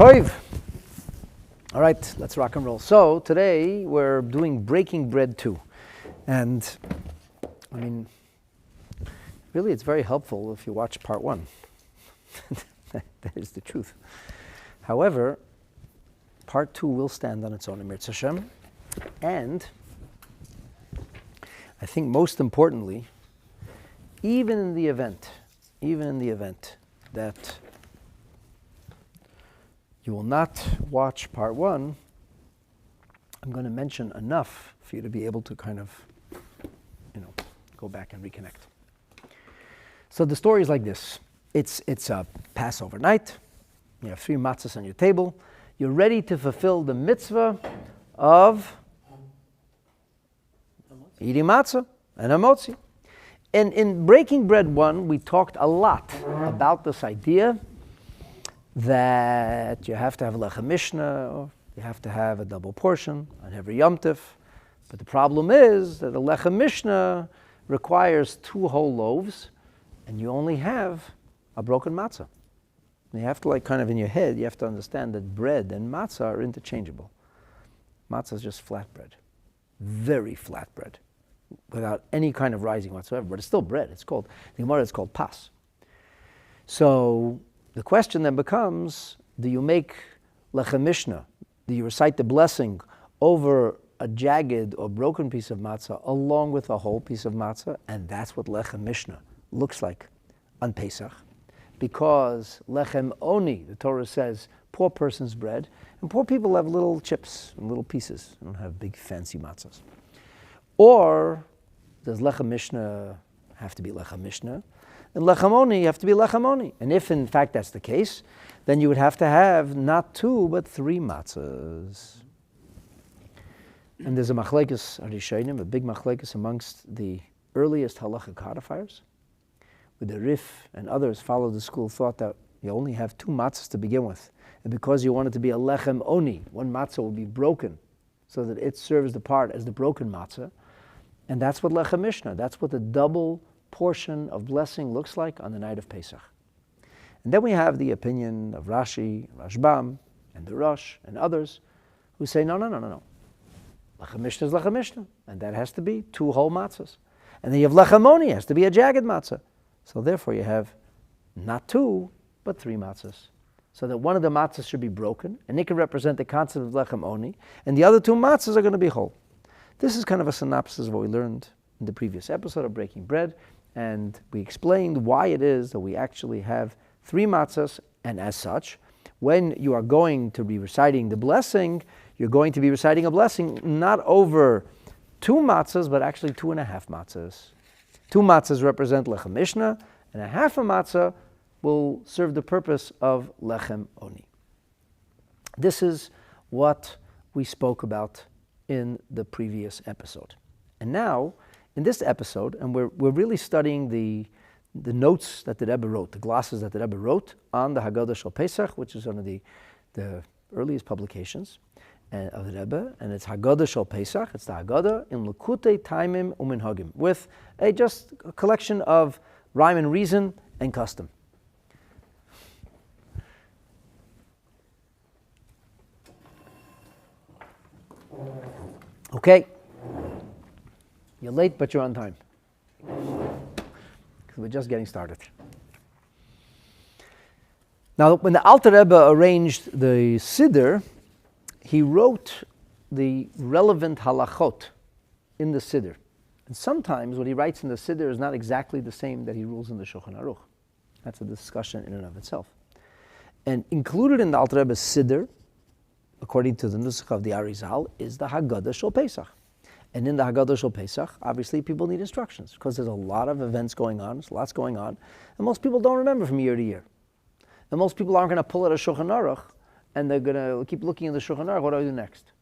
Toiv. All right, let's rock and roll. So today we're doing Breaking Bread 2. And I mean, really it's very helpful if you watch part 1. That is the truth. However, part 2 will stand on its own in Mirz Hashem. And I think most importantly, even in the event that you will not watch part 1, I'm going to mention enough for you to be able to kind of, go back and reconnect. So the story is like this. It's a Passover night. You have 3 matzas on your table. You're ready to fulfill the mitzvah of eating matzah and a motzi. And in Breaking Bread 1, we talked a lot about this idea that you have to have a lechem mishnah, you have to have a double portion on every Yom Tif. But the problem is that a lechem mishnah requires 2 whole loaves, and you only have a broken matzah. And you have to, kind of in your head, you have to understand that bread and matzah are interchangeable. Matzah is just flat bread, very flat bread, without any kind of rising whatsoever. But it's still bread. It's called, the Gemara is called pas. So the question then becomes, do you make lechem mishnah? Do you recite the blessing over a jagged or broken piece of matzah along with a whole piece of matzah? And that's what lechem mishnah looks like on Pesach. Because lechem oni, the Torah says, poor person's bread, and poor people have little chips and little pieces. They don't have big fancy matzahs. Or does lechem mishnah have to be lechem mishnah? And lechem oni, you have to be lechem oni. And if in fact that's the case, then you would have to have not 2, but 3 matzahs. And there's a machlekes rishonim, a big machlekes amongst the earliest Halachik codifiers, with the Riff and others followed the school of thought that you only have 2 matzahs to begin with. And because you want it to be a lechem oni, 1 matzah will be broken so that it serves the part as the broken matzah. And that's what lechem mishnah, that's what the double portion of blessing looks like on the night of Pesach. And then we have the opinion of Rashi, Rashbam, and the Rosh, and others who say, no. Lechem mishnah is lechem mishnah, and that has to be 2 whole matzahs. And then you have lechem oni, has to be a jagged matzah. So therefore you have not 2, but 3 matzahs. So that one of the matzahs should be broken, and it can represent the concept of lechem oni, and the other 2 matzahs are going to be whole. This is kind of a synopsis of what we learned in the previous episode of Breaking Bread, and we explained why it is that we actually have 3 matzahs, and as such, when you are going to be reciting the blessing, you're going to be reciting a blessing not over 2 matzahs, but actually 2.5 matzahs. 2 matzahs represent lechem mishnah, and a half a matzah will serve the purpose of lechem oni. This is what we spoke about in the previous episode. And now, in this episode, and we're really studying the notes that the Rebbe wrote, the glosses that the Rebbe wrote on the Haggadah Shel Pesach, which is one of the earliest publications of the Rebbe, and it's Haggadah Shel Pesach. It's the Haggadah in Lekutei Taimim Uminhagim, with just a collection of rhyme and reason and custom. Okay, you're late, but you're on time, because we're just getting started. Now, when the Alter Rebbe arranged the Seder, he wrote the relevant halachot in the Seder. And sometimes what he writes in the Seder is not exactly the same that he rules in the Shulchan Aruch. That's a discussion in and of itself. And included in the Alter Rebbe's Seder, according to the Nusach of the Arizal, is the Haggadah Shel Pesach. And in the Haggadah Shel Pesach, obviously people need instructions, because there's a lot of events going on, there's lots going on, and most people don't remember from year to year. And most people aren't going to pull out a Shulchan Aruch, and they're going to keep looking in the Shulchan Aruch, what do I do next?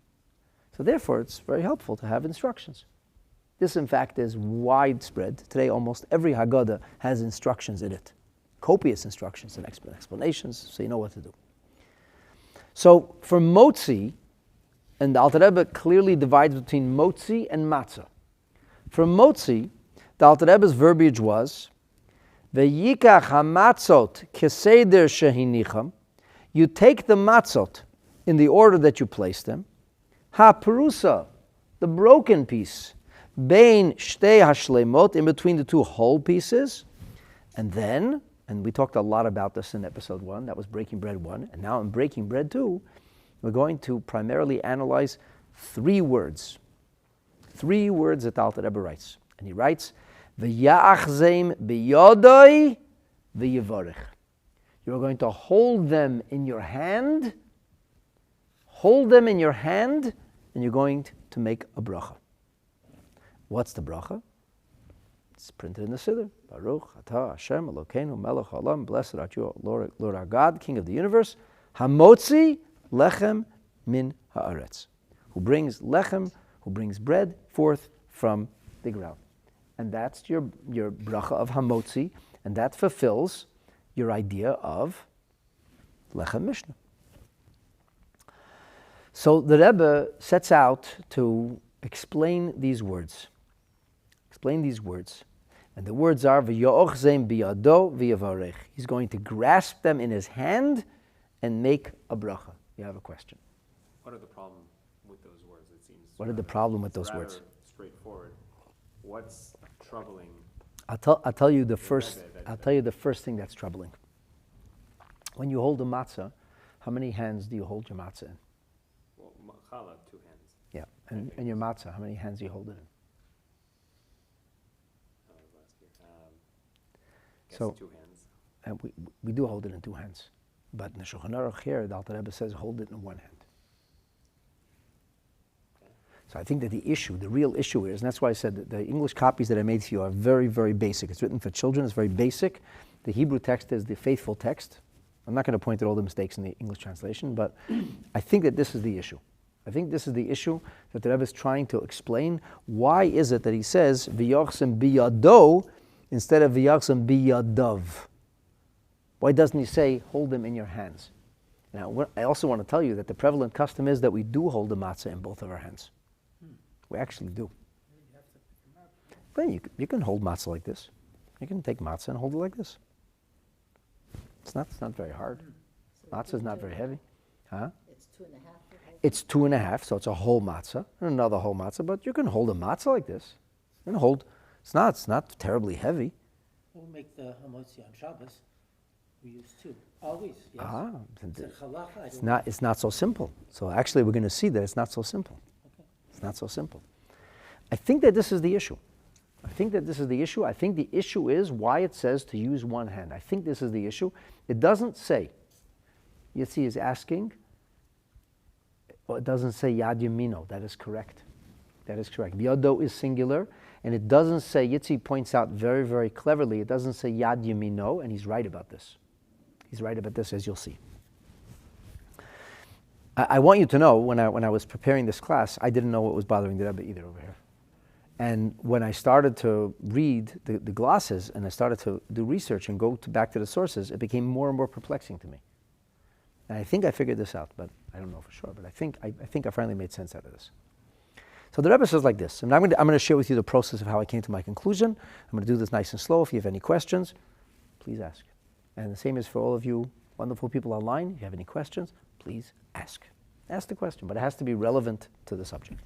So therefore, it's very helpful to have instructions. This, in fact, is widespread. Today, almost every Haggadah has instructions in it. Copious instructions and explanations, so you know what to do. So for motzi, and the Alter Rebbe clearly divides between motzi and matzah. For motzi, the Alter Rebbe's verbiage was, Ve'yikach hamatzot keseder shehinicham, You take the matzot in the order that you place them. Ha-perusa, the broken piece. Bein shtei hashlemot, in between the two whole pieces. And then, and we talked a lot about this in episode 1, that was Breaking Bread 1, and now in Breaking Bread 2, we're going to primarily analyze 3 words. 3 words that the Alter Rebbe writes. And he writes, V'ya'achzeim b'yodoi v'yivorech. You're going to hold them in your hand, and you're going to make a bracha. What's the bracha? It's printed in the Seder. Baruch atah Hashem Elokeinu melech haolam. Blessed art you, Lord our God, King of the universe. Hamotzi lechem min haaretz. Who brings lechem, who brings bread forth from the ground. And that's your bracha of hamotzi, and that fulfills your idea of lechem mishnah. So the Rebbe sets out to explain these words. And the words are, V'yo'ochzeim biyado v'yavarech. He's going to grasp them in his hand and make a bracha. You have a question? What are the problem with those words? It seems. What are the problem with those words? Straightforward. What's troubling? I'll tell you the first thing that's troubling. When you hold a matzah, how many hands do you hold your matzah in? Well, challah, 2 hands. Yeah, and your matzah, how many hands do you hold it in? So 2 hands. And we do hold it in 2 hands. But in the Shulchan Aruch here, the Alter Rebbe says hold it in 1 hand. Okay. So I think that the real issue is, and that's why I said that the English copies that I made for you are very, very basic. It's written for children, it's very basic. The Hebrew text is the faithful text. I'm not going to point out all the mistakes in the English translation, but I think that this is the issue. I think this is the issue that the Rebbe is trying to explain. Why is it that he says, V'yochzem biyado, instead of V'yochzem biyadav? Why doesn't he say, hold them in your hands? Now, I also want to tell you that the prevalent custom is that we do hold the matzah in both of our hands. We actually do. But you can hold matzah like this. You can take matzah and hold it like this. It's not very hard. Matzah is not very heavy. Huh? It's 2.5. It's 2.5, so it's a whole matzah and another whole matzah. But you can hold a matzah like this. You can hold. It's not terribly heavy. We'll make the hamotzi on Shabbos. We use 2. Always, yes. It's not so simple. So actually we're going to see that it's not so simple. Okay. It's not so simple. I think that this is the issue. I think the issue is why it says to use 1 hand. I think this is the issue. It doesn't say, Yitzi is asking, or it doesn't say Yad Yamino. That is correct. Biyado is singular, and it doesn't say, Yitzi points out very, very cleverly, it doesn't say Yad Yamino, and he's right about this. He's right about this, as you'll see. I want you to know, when I was preparing this class, I didn't know what was bothering the Rebbe either over here. And when I started to read the glosses and I started to do research and go back to the sources, it became more and more perplexing to me. And I think I figured this out, but I don't know for sure. But I think I finally made sense out of this. So the Rebbe says like this, and I'm going to share with you the process of how I came to my conclusion. I'm going to do this nice and slow. If you have any questions, please ask. And the same is for all of you wonderful people online. If you have any questions, please ask. Ask the question, but it has to be relevant to the subject.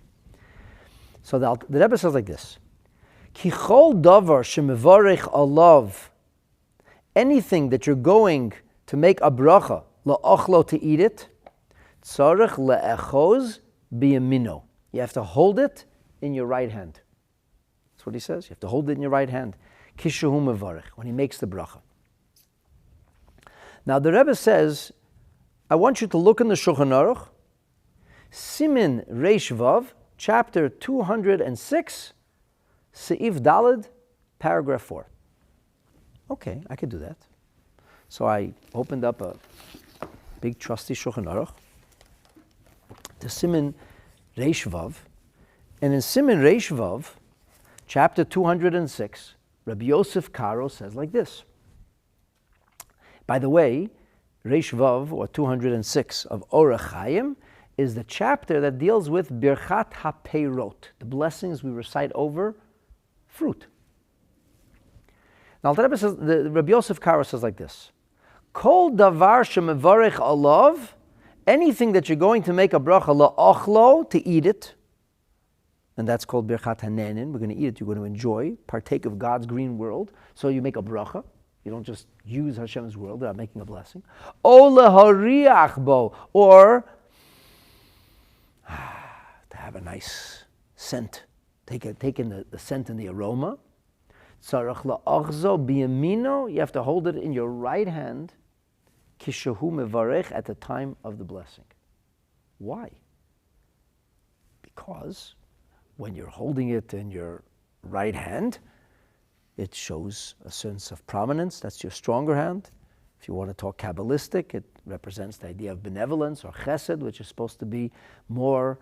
So the Rebbe says like this: Ki chol davar shemevarech alav, anything that you're going to make a bracha la'achlo, to eat it, tzarech le'echoz biyamino. You have to hold it in your right hand. That's what he says. You have to hold it in your right hand. Kishehu mevarech, when he makes the bracha. Now the Rebbe says, I want you to look in the Shulchan Aruch, Simin Reish Vav, chapter 206, Seif Daled, paragraph 4. Okay, I could do that. So I opened up a big trusty Shulchan Aruch, to Simin Reish Vav, and in Simin Reish Vav, chapter 206, Rabbi Yosef Karo says like this. By the way, Reish Vav, or 206 of Orach Chaim, is the chapter that deals with Birchat HaPeirot, the blessings we recite over fruit. Now, the Rebbe says, the Rabbi Yosef Karo says like this: Kol davar shemevarech alav, anything that you're going to make a bracha la'achlo, to eat it, and that's called birchat hanenin. We're going to eat it, you're going to enjoy, partake of God's green world. So you make a bracha. You don't just use Hashem's world without making a blessing. O lehariach bo, or to have a nice scent. Take in the scent and the aroma. Tzarach la'achzo biyamino, you have to hold it in your right hand, kishahu mevarech, at the time of the blessing. Why? Because when you're holding it in your right hand, it shows a sense of prominence. That's your stronger hand. If you want to talk Kabbalistic, it represents the idea of benevolence or chesed, which is supposed to be more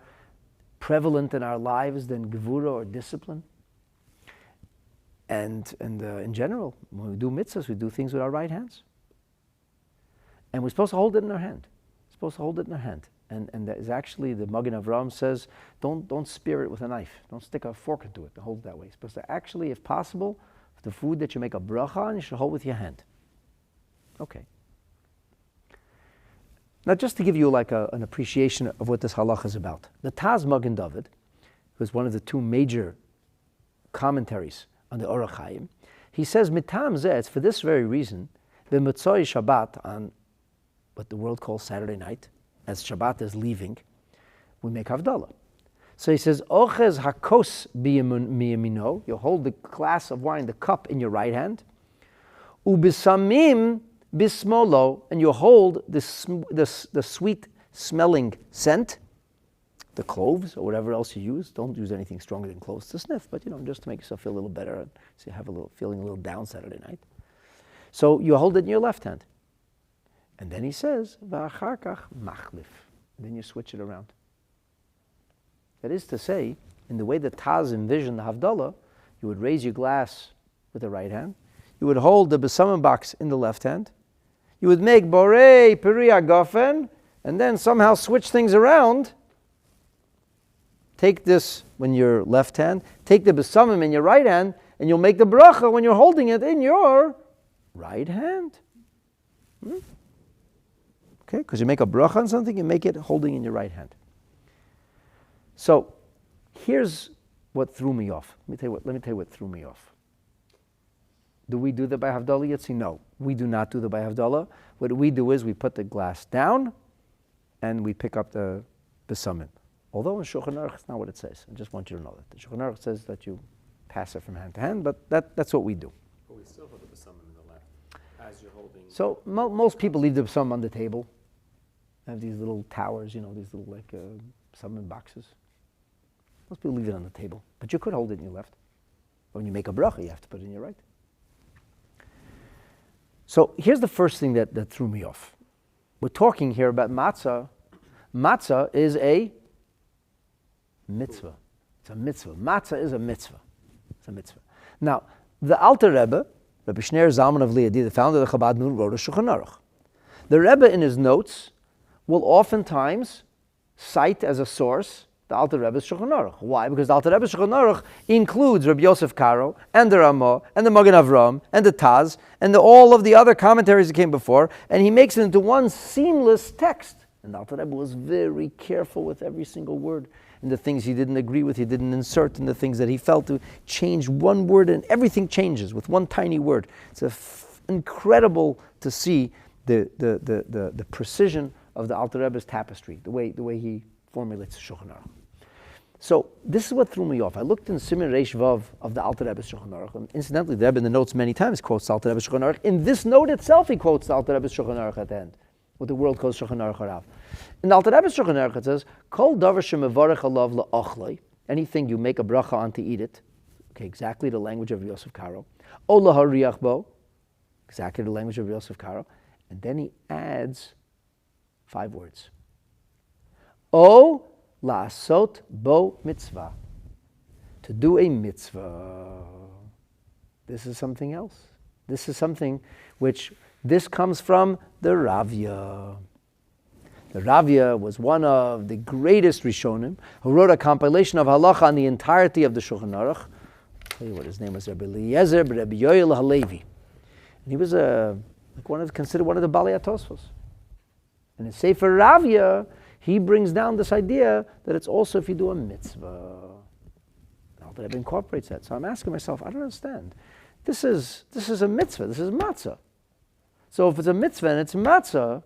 prevalent in our lives than gevura or discipline. And in general, when we do mitzvahs, we do things with our right hands. And we're supposed to hold it in our hand. And that is actually, the Magen Avraham says, don't spear it with a knife. Don't stick a fork into it and hold it that way. You're supposed to actually, if possible, the food that you make a bracha on, you should hold with your hand. Okay. Now, just to give you like an appreciation of what this halacha is about. The Taz Magen David, who is one of the two major commentaries on the Orach Chaim, he says, Mitam zeh, it's for this very reason, the Motzoi Shabbat, on what the world calls Saturday night, as Shabbat is leaving, we make Havdalah. So he says, Ochez hakos miyamino, you hold the glass of wine, the cup, in your right hand. Ubisamim bismolo, and you hold the sweet smelling scent, the cloves or whatever else you use. Don't use anything stronger than cloves to sniff, but just to make yourself feel a little better, and so you have feeling a little down Saturday night. So you hold it in your left hand. And then he says, V'achar kach machlif. Then you switch it around. That is to say, in the way that Taz envisioned the Havdalah, you would raise your glass with the right hand. You would hold the besamim box in the left hand. You would make borei peri agafen, and then somehow switch things around. Take this when your left hand, take the besamim in your right hand, and you'll make the bracha when you're holding it in your right hand. Okay, because you make a bracha on something, you make it holding in your right hand. So, here's what threw me off. Let me tell you what threw me off. Do we do the by Havdalah Yitzi? No, we do not do the by Havdalah. What we do is we put the glass down and we pick up the besamim. Although in Shulchan Aruch, it's not what it says. I just want you to know that. The Shulchan Aruch says that you pass it from hand to hand, but that's what we do. But we still hold the besamim in the left as you're holding. So most people leave the besamim on the table. They have these little towers, these little besamim boxes. Most people leave it on the table, but you could hold it in your left. When you make a bracha, you have to put it in your right. So here's the first thing that threw me off. We're talking here about matzah. Matzah is a mitzvah. It's a mitzvah. Matzah is a mitzvah. It's a mitzvah. Now, the Alter Rebbe, Rabbi Shneir Zalman of Liadi, the founder of the Chabad Nun, wrote a Shulchan Aruch. The Rebbe in his notes will oftentimes cite as a source the Alter Rebbe's Shulchan Aruch. Why? Because the Alter Rebbe's Shulchan Aruch includes Rabbi Yosef Karo, and the Ramah, and the Magen Avraham, and the Taz, and all of the other commentaries that came before, and he makes it into one seamless text. And the Alter Rebbe was very careful with every single word. And the things he didn't agree with, he didn't insert, and the things that he felt to change one word, and everything changes with one tiny word. It's incredible to see the precision of the Alter Rebbe's tapestry, the way he formulates Shulchan Aruch. So this is what threw me off. I looked in Siman Reish Vav of the Alter Rebbe's Shulchan Aruch, and incidentally, the Rebbe in the notes many times quotes the Alter Rebbe's Shulchan Aruch. In this note itself, he quotes the Alter Rebbe's Shulchan Aruch at the end, what the world calls Shulchan Aruch Harav. In the Alter Rebbe's Shulchan Aruch it says, Kol davar shemevarech alav la'achlei, anything you make a bracha on to eat it, okay, exactly the language of Yosef Karo, o lahariach bo, exactly the language of Yosef Karo, and then he adds 5 words. O la'asot bo mitzvah, to do a mitzvah. This is something else. This is something this comes from the Ravya. The Ravya was one of the greatest Rishonim who wrote a compilation of halacha on the entirety of the Shulchan Aruch. I'll tell you what his name was, Rabbi Eliezer, Rabbi Yoel Halevi. And he was a like considered one of the Balei HaTosfos. And in Sefer Ravia, he brings down this idea that it's also if you do a mitzvah. The Rebbe incorporates that. So I'm asking myself, I don't understand. This is a mitzvah. This is matzah. So if it's a mitzvah and it's matzah,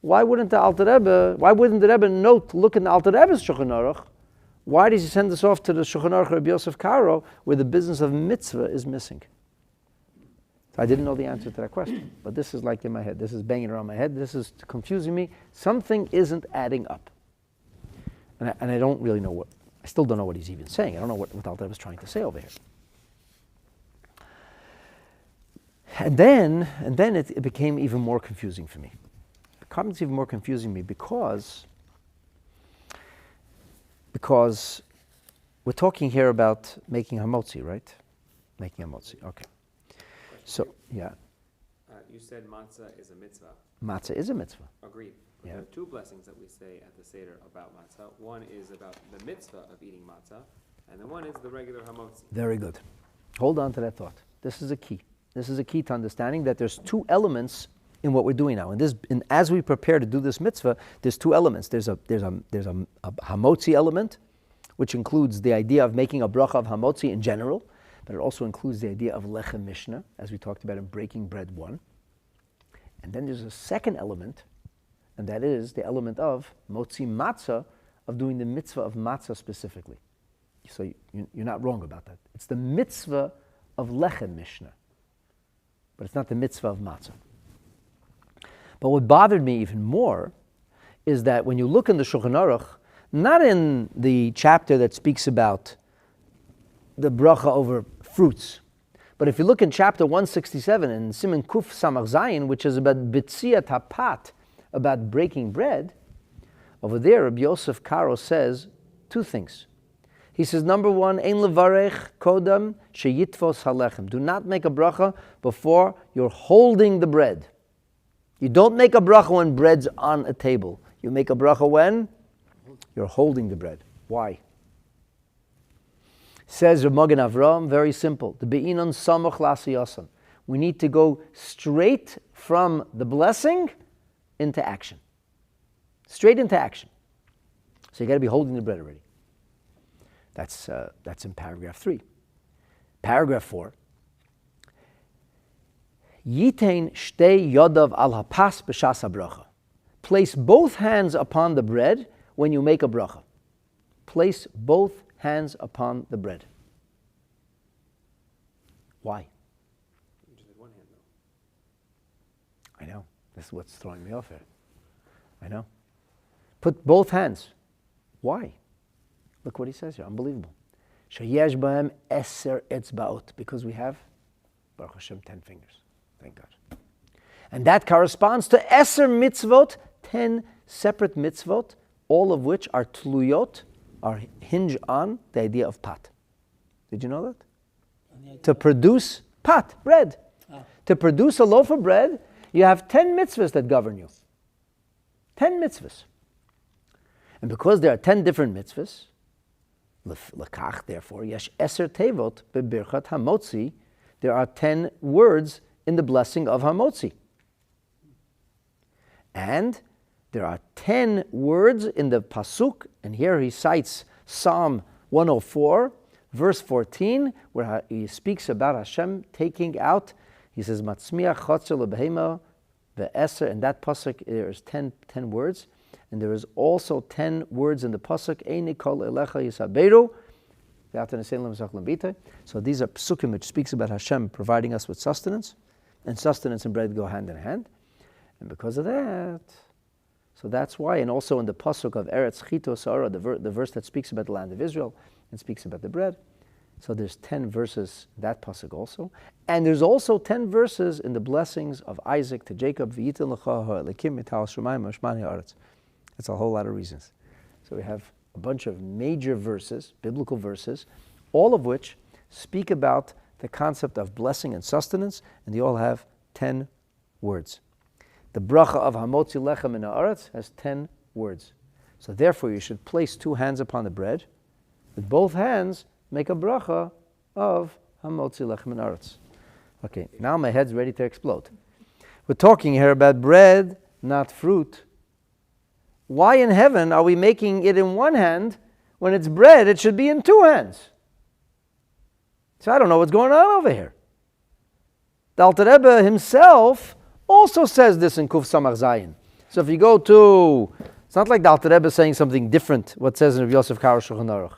why wouldn't the Rebbe look in the Alter Rebbe's Shulchan Aruch? Why does he send this off to the Shulchan Aruch Rabbi Yosef Karo, where the business of mitzvah is missing? So I didn't know the answer to that question, but this is like in my head. This is banging around my head. This is confusing me. Something isn't adding up, and I don't really know what. I still don't know what he's even saying. I don't know what Alter Rebbe is trying to say over here. And then it became even more confusing for me. It becomes even more confusing me because we're talking here about making hamotzi, right? Making hamotzi, okay. So, yeah. You said matzah is a mitzvah. Matzah is a mitzvah. Agreed. But there are two blessings that we say at the Seder about matzah. One is about the mitzvah of eating matzah, and the one is the regular hamotzi. Very good. Hold on to that thought. This is a key. This is a key to understanding that there's two elements in what we're doing now. And as we prepare to do this mitzvah, there's two elements. There's a hamotzi element, which includes the idea of making a bracha of hamotzi in general, but it also includes the idea of lechem mishnah, as we talked about in Breaking Bread 1. And then there's a second element, and that is the element of motzi matzah, of doing the mitzvah of matzah specifically. So you're not wrong about that. It's the mitzvah of lechem mishnah, but it's not the mitzvah of matzah. But what bothered me even more is that when you look in the Shulchan Aruch, not in the chapter that speaks about the bracha over fruits, but if you look in chapter 167 in Siman Kuf Samach Zayin, which is about B'tziyat HaPat, about breaking bread, over there Rabbi Yosef Karo says two things. He says, number one, Ein levarech kodam sheyitvos halechem. Do not make a bracha before you're holding the bread. You don't make a bracha when bread's on a table. You make a bracha when you're holding the bread. Why? Says Rav Magen Avram, very simple. The be'inon samoch lasiyasan. We need to go straight from the blessing into action. Straight into action. So you got to be holding the bread already. That's in paragraph 3. Paragraph 4. Yitain shtei yodav al hapas b'shas habracha. Place both hands upon the bread when you make a bracha. Place both hands upon the bread. Why? You just had one hand though. I know. This is what's throwing me off here. I know. Put both hands. Why? Look what he says here. Unbelievable. Sheyesh b'hem eser etzbaot. Because we have, Baruch Hashem, 10 fingers. Thank God. And that corresponds to eser mitzvot, 10 separate mitzvot, all of which are tluyot, are hinge on the idea of pat. Did you know that? To produce pat, bread. To produce a loaf of bread, you have 10 mitzvahs that govern you. 10 mitzvahs. And because there are 10 different mitzvahs, L'kach, therefore, yesh eser tevot bebirchat hamotzi, there are 10 words in the blessing of hamotzi. And there are 10 words in the pasuk, and here he cites Psalm 104, verse 14, where he speaks about Hashem taking out, he says, Matzmiach chotzer lebehema ve'eser, in that pasuk there is 10 words. And there is also 10 words in the pasuk, Eini kol elecha yisaberu. So these are psukim which speaks about Hashem providing us with sustenance, and sustenance and bread go hand in hand. And because of that, so that's why, and also in the pasuk of Eretz Chito Sa'ara, the verse that speaks about the land of Israel and speaks about the bread. So there's 10 verses in that pasuk also. And there's also 10 verses in the blessings of Isaac to Jacob. That's a whole lot of reasons. So we have a bunch of major verses, biblical verses, all of which speak about the concept of blessing and sustenance, and they all have 10 words. The bracha of hamotzi lechem in haaretz has 10 words. So therefore you should place 2 hands upon the bread. With both hands, make a bracha of hamotzi lechem in haaretz. Okay, now my head's ready to explode. We're talking here about bread, not fruit. Why in heaven are we making it in one hand when it's bread? It should be in two hands. So I don't know what's going on over here. The Alter Rebbe himself also says this in Kuf Samach Zayin. So if you go to, it's not like the Alter Rebbe is saying something different, what it says in Rabbi Yosef Karo Shulchan Aruch.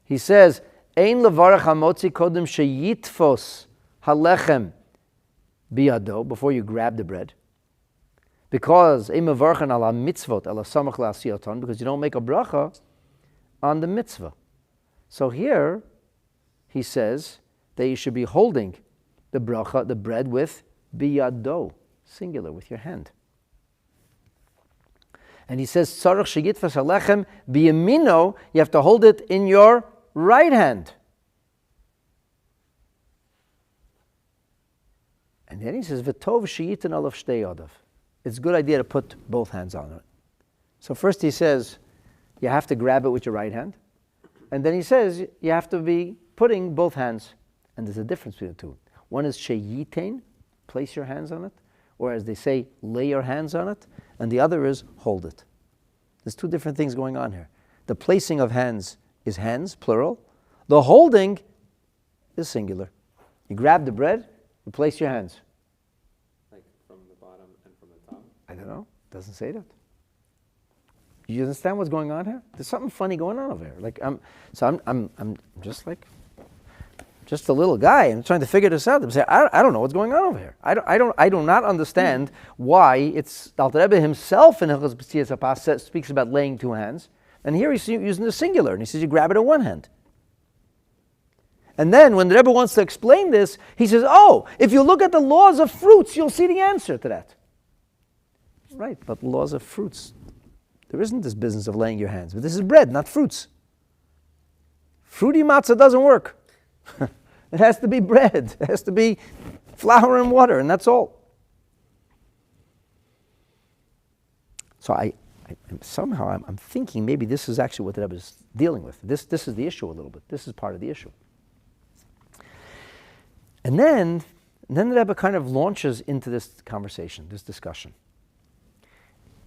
He says, Ein levarach hamotzi kodem sheyitfos halechem biyado, before you grab the bread. Because ein mevarchen ala mitzvot, ala samach la'asiyaton, because you don't make a bracha on the mitzvah. So here, he says that you should be holding the bracha, the bread, with biyado, singular, with your hand. And he says, tzarech sheyitfos halechem biyamino, you have to hold it in your right hand. And then he says, V'tov sheyitin alav shtei yadav. It's a good idea to put both hands on it. So first he says, you have to grab it with your right hand. And then he says, you have to be putting both hands. And there's a difference between the two. One is sheyitin, place your hands on it. Or as they say, lay your hands on it. And the other is hold it. There's two different things going on here. The placing of hands is hands, plural. The holding is singular. You grab the bread, you place your hands. Like from the bottom and from the top? I don't know. Doesn't say that. You understand what's going on here? There's something funny going on over here. I'm just a little guy. I'm trying to figure this out. I'm saying, I don't know what's going on over here. I do not understand why it's Alter Rebbe himself in Hilchos B'tzias HaPas speaks about laying two hands, and here he's using the singular, and he says you grab it in one hand. And then when the Rebbe wants to explain this, he says, oh, if you look at the laws of fruits, you'll see the answer to that. Right, but laws of fruits, there isn't this business of laying your hands. But this is bread, not fruits. Fruity matzah doesn't work. It has to be bread. It has to be flour and water, and that's all. So I'm thinking maybe this is actually what the Rebbe is dealing with. This is the issue a little bit. This is part of the issue. And then the Rebbe kind of launches into this conversation, this discussion.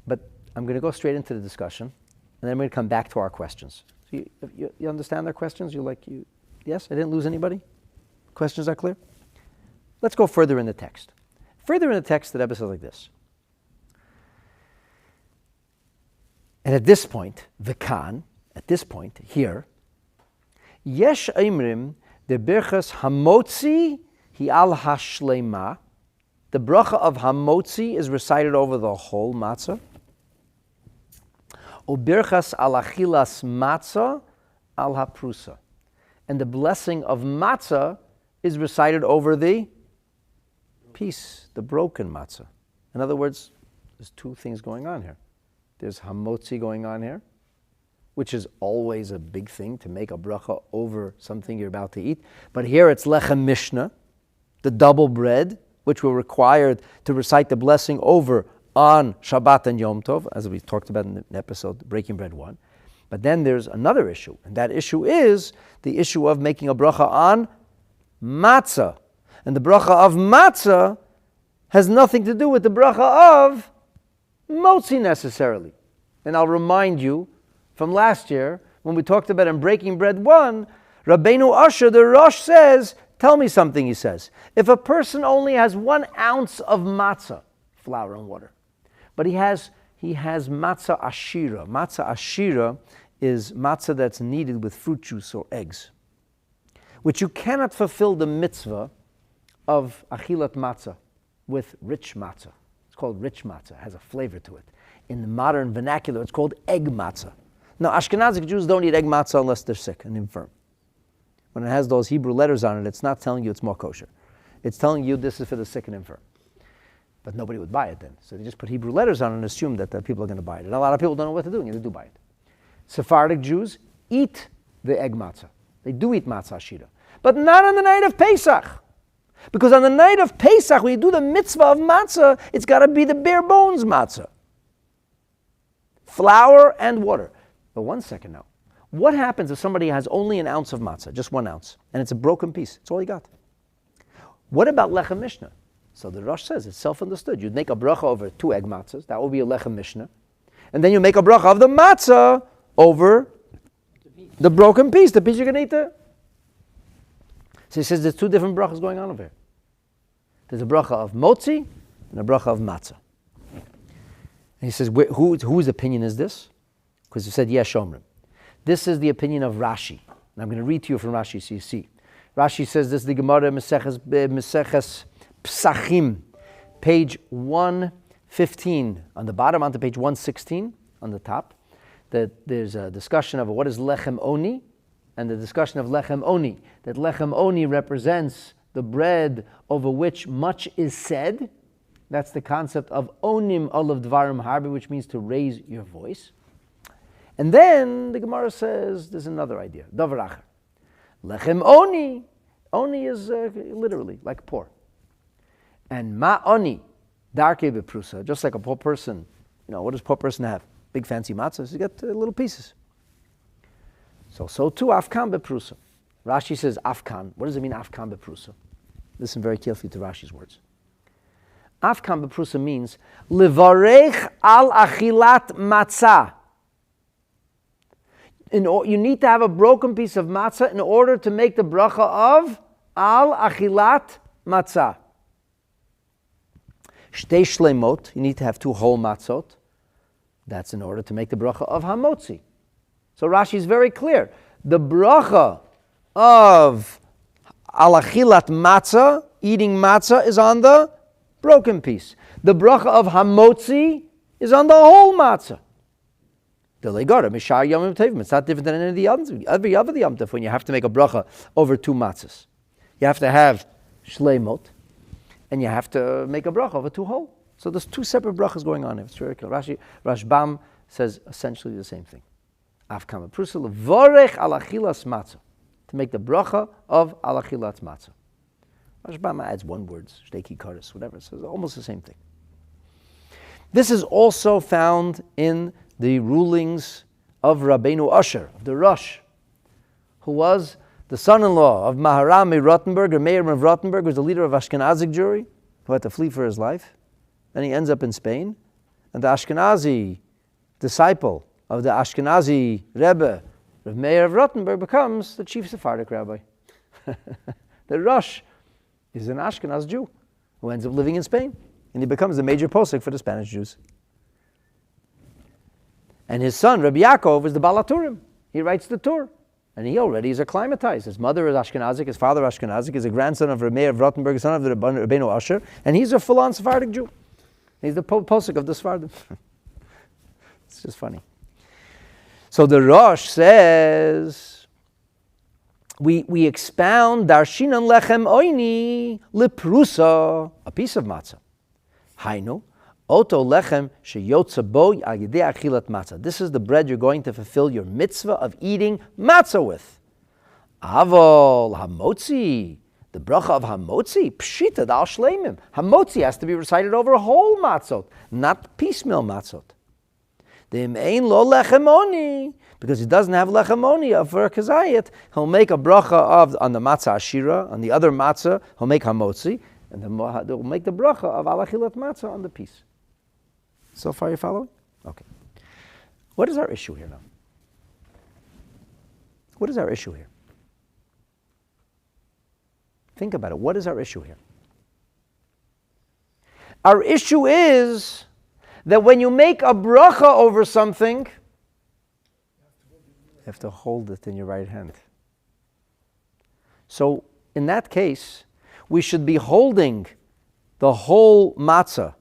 But I'm going to go straight into the discussion, and then I'm going to come back to our questions. So you understand our questions? Yes? I didn't lose anybody? Questions are clear? Let's go further in the text. Further in the text, the Rebbe says like this. And at this point, here, Yesh Eimrim, the birchas hamotzi hi al hashleima. The bracha of hamotzi is recited over the whole matzah. Ubirchas al achilas matzah al haprusa. And the blessing of matzah is recited over the piece, the broken matzah. In other words, there's two things going on here. There's hamotzi going on here, which is always a big thing to make a bracha over something you're about to eat. But here it's lechem mishnah, the double bread, which we're required to recite the blessing over on Shabbat and Yom Tov, as we talked about in the episode, Breaking Bread 1. But then there's another issue, and that issue is the issue of making a bracha on matzah. And the bracha of matzah has nothing to do with the bracha of motzi necessarily. And I'll remind you from last year, when we talked about in Breaking Bread 1, Rabbeinu Asher, the Rosh, says, tell me something, he says. If a person only has 1 ounce of matzah, flour and water, but he has matzah ashira. Matzah ashira is matzah that's kneaded with fruit juice or eggs, which you cannot fulfill the mitzvah of achilat matzah with rich matzah. It's called rich matzah. It has a flavor to it. In the modern vernacular, it's called egg matzah. Now, Ashkenazic Jews don't eat egg matzah unless they're sick and infirm. When it has those Hebrew letters on it, it's not telling you it's more kosher. It's telling you this is for the sick and infirm. But nobody would buy it then. So they just put Hebrew letters on it and assume that people are going to buy it. And a lot of people don't know what to do, and they do buy it. Sephardic Jews eat the egg matzah. They do eat matzah ashira. But not on the night of Pesach. Because on the night of Pesach, when you do the mitzvah of matzah, it's got to be the bare bones matzah. Flour and water. But 1 second now. What happens if somebody has only an ounce of matzah, just 1 ounce, and it's a broken piece? That's all he got. What about lechem mishnah? So the Rosh says it's self-understood. You'd make a bracha over 2 egg matzahs. That would be a lechem mishnah. And then you make a bracha of the matzah over the broken piece, the piece you're going to eat there. So he says there's 2 different brachas going on over here. There's a bracha of motzi and a bracha of matzah. And he says, whose opinion is this? Because he said, yes, Shomrim. This is the opinion of Rashi. And I'm going to read to you from Rashi so you see. Rashi says this is the Gemara Meseches Psachim, page 115 on the bottom, onto page 116 on the top. That there's a discussion of what is lechem oni, and the discussion of lechem oni. That lechem oni represents the bread over which much is said. That's the concept of onim olav dvarim harbi, which means to raise your voice. And then the Gemara says there's another idea. Davar acher. Lechem oni. Oni is literally like poor. And ma oni, darke beprusa, just like a poor person. What does a poor person have? Big fancy matzahs. You get little pieces. So too afkan beprusa. Rashi says afkan. What does it mean afkan beprusa? Listen very carefully to Rashi's words. Afkan beprusa means levarech al achilat matzah. You need to have a broken piece of matzah in order to make the bracha of al achilat matzah. Shtei shleimot, you need to have 2 whole matzot. That's in order to make the bracha of hamotzi. So Rashi is very clear. The bracha of al achilat matzah, eating matzah, is on the broken piece. The bracha of hamotzi is on the whole matzah. It's not different than any other Yom Tov when you have to make a bracha over 2 matzahs. You have to have shleimot, and you have to make a bracha over 2 whole. So there's 2 separate brachas going on here. It's very clear. Rashbam says essentially the same thing. Afkam prusa levorech al achilas matzah, to make the bracha of al achilas matzah. Rashbam adds 1 word, shteki karis, whatever. So it's almost the same thing. This is also found in the rulings of Rabbeinu Usher, of the Rosh, who was the son-in-law of Maharami Rottenberg, or Meir of Rottenberg, was the leader of Ashkenazic Jewry, who had to flee for his life. Then he ends up in Spain, and the Ashkenazi disciple of the Ashkenazi Rebbe, Rav Meir of Rottenberg, becomes the chief Sephardic rabbi. The Rosh is an Ashkenaz Jew who ends up living in Spain, and he becomes the major posek for the Spanish Jews. And his son, Rabbi Yaakov, is the Balaturim. He writes the Torah. And he already is acclimatized. His mother is Ashkenazic, his father Ashkenazic, he's a grandson of Rav Meir of Rottenberg, son of the Rabbeinu Usher, and he's a full-on Sephardic Jew. He's the posek of the Sephardim. It's just funny. So the Rosh says, we expound Darshinan Lechem Oini Leprusa, a piece of matzah. Hainu, Oto lechem sheyotza bo al yedei achilat matzah. This is the bread you're going to fulfill your mitzvah of eating matzah with. Avol hamotzi, the bracha of hamotzi, pshita dal shleimim. Hamotzi has to be recited over a whole matzot, not piecemeal matzot. Dem ein lo lechem oni, because he doesn't have lechem oni for a kazayit, he'll make a bracha on the matzah ashira, on the other matzah, he'll make hamotzi, and then he'll make the bracha of al achilat matzah on the piece. So far you following? Okay. What is our issue here now? What is our issue here? Think about it. What is our issue here? Our issue is that when you make a bracha over something, you have to hold it in your right hand. So in that case, we should be holding the whole matzah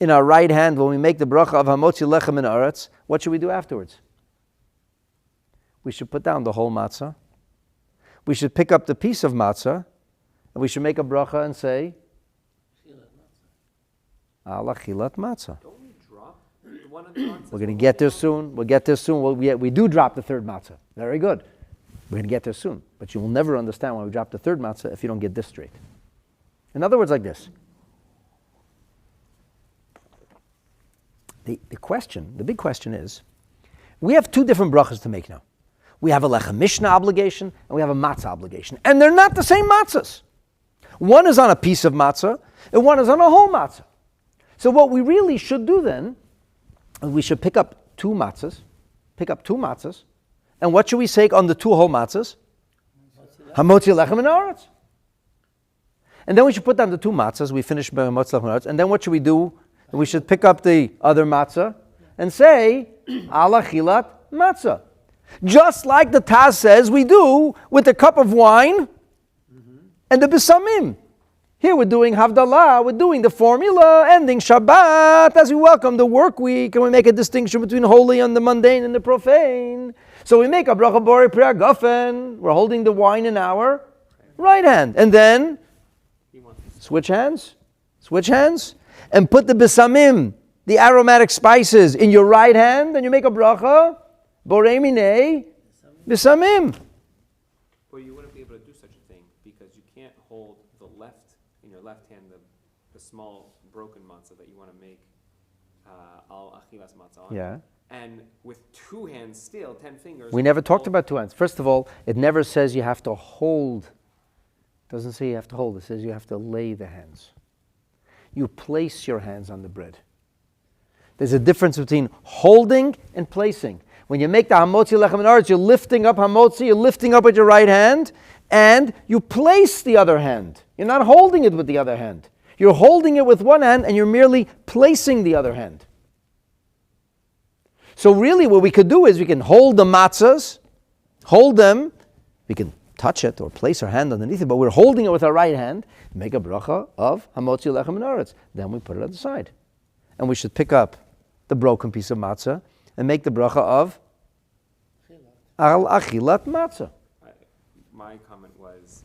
in our right hand when we make the bracha of hamotzi lechem in aretz. What should we do afterwards? We should put down the whole matzah. We should pick up the piece of matzah, and we should make a bracha and say, Al achilat matzah. Don't we drop one of the matzahs? We're going to get there soon. We'll get there soon. We do drop the 3rd matzah. Very good. We're going to get there soon. But you will never understand why we drop the 3rd matzah if you don't get this straight. In other words, like this. The big question is, we have 2 different brachas to make now. We have a lechem mishnah obligation, and we have a matzah obligation. And they're not the same matzahs. One is on a piece of matzah, and one is on a whole matzah. So what we really should do then, we should pick up two matzahs, and what should we say on the two whole matzahs? Hamotzi lechem and aretz. And then we should put down the two matzahs. We finish by Hamotzi lechem and aretz. And then what should we do? We should pick up the other matzah and say, ala chilat matzah. Just like the Taz says we do with the cup of wine and the besamim. Here we're doing Havdalah, we're doing the formula, ending Shabbat as we welcome the work week, and we make a distinction between holy and the mundane and the profane. So we make a bracha bori priya gafen, we're holding the wine in our right hand. And then, switch hands, and put the besamim, the aromatic spices, in your right hand, and you make a bracha, borei minei besamim. Well, you wouldn't be able to do such a thing, because you can't hold the left, in your left hand, the small broken matzah that you want to make al achilas matzah on. Yeah. And with two hands still, 10 fingers. We never talked about two hands. First of all, it never says you have to hold. It doesn't say you have to hold. It says you have to lay the hands. You place your hands on the bread. There's a difference between holding and placing. When you make the hamotzi lechem and aretz, you're lifting up hamotzi, you're lifting up with your right hand, and you place the other hand. You're not holding it with the other hand. You're holding it with one hand, and you're merely placing the other hand. So really what we could do is we can hold the matzahs, hold them, we can touch it or place our hand underneath it, but we're holding it with our right hand, make a bracha of hamotzi lechem and aretz. Then we put it on the side. And we should pick up the broken piece of matzah and make the bracha of al achilat matzah. My comment was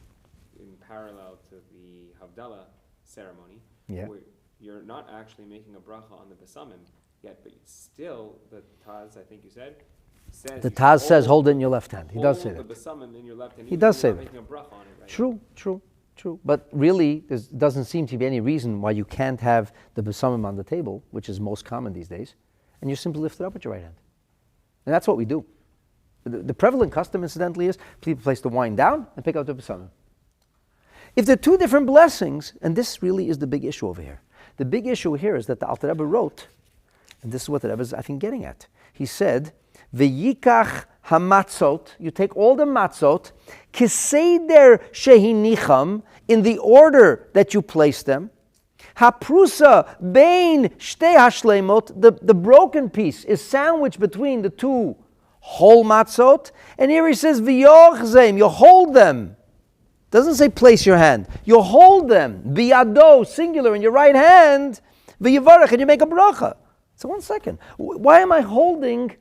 in parallel to the Havdalah ceremony, where you're not actually making a bracha on the besamim yet, but still the Taz, I think you said, says the Taz says hold it in your left hand. He does say that. Hold the besamim in your left hand. He does say that. that. Making a bracha on it right True. But really, there doesn't seem to be any reason why you can't have the besamim on the table, which is most common these days, and you simply lift it up with your right hand. And that's what we do. The prevalent custom, incidentally, is people place the wine down and pick up the besamim. If there are two different blessings, and this really is the big issue over here. The big issue here is that the Alter Rebbe wrote, and this is what the Rebbe is, I think, getting at. He said, "V'yikach hamatzot." You take all the matzot, kiseder shehinicham, in the order that you place them. Haprusa bein shtei hashleimot. The broken piece is sandwiched between the two whole matzot, and here he says v'yochzem. You hold them. Doesn't say place your hand. You hold them. Biyado, singular, in your right hand. V'yivarech, and you make a bracha. So 1 second. Why am I holding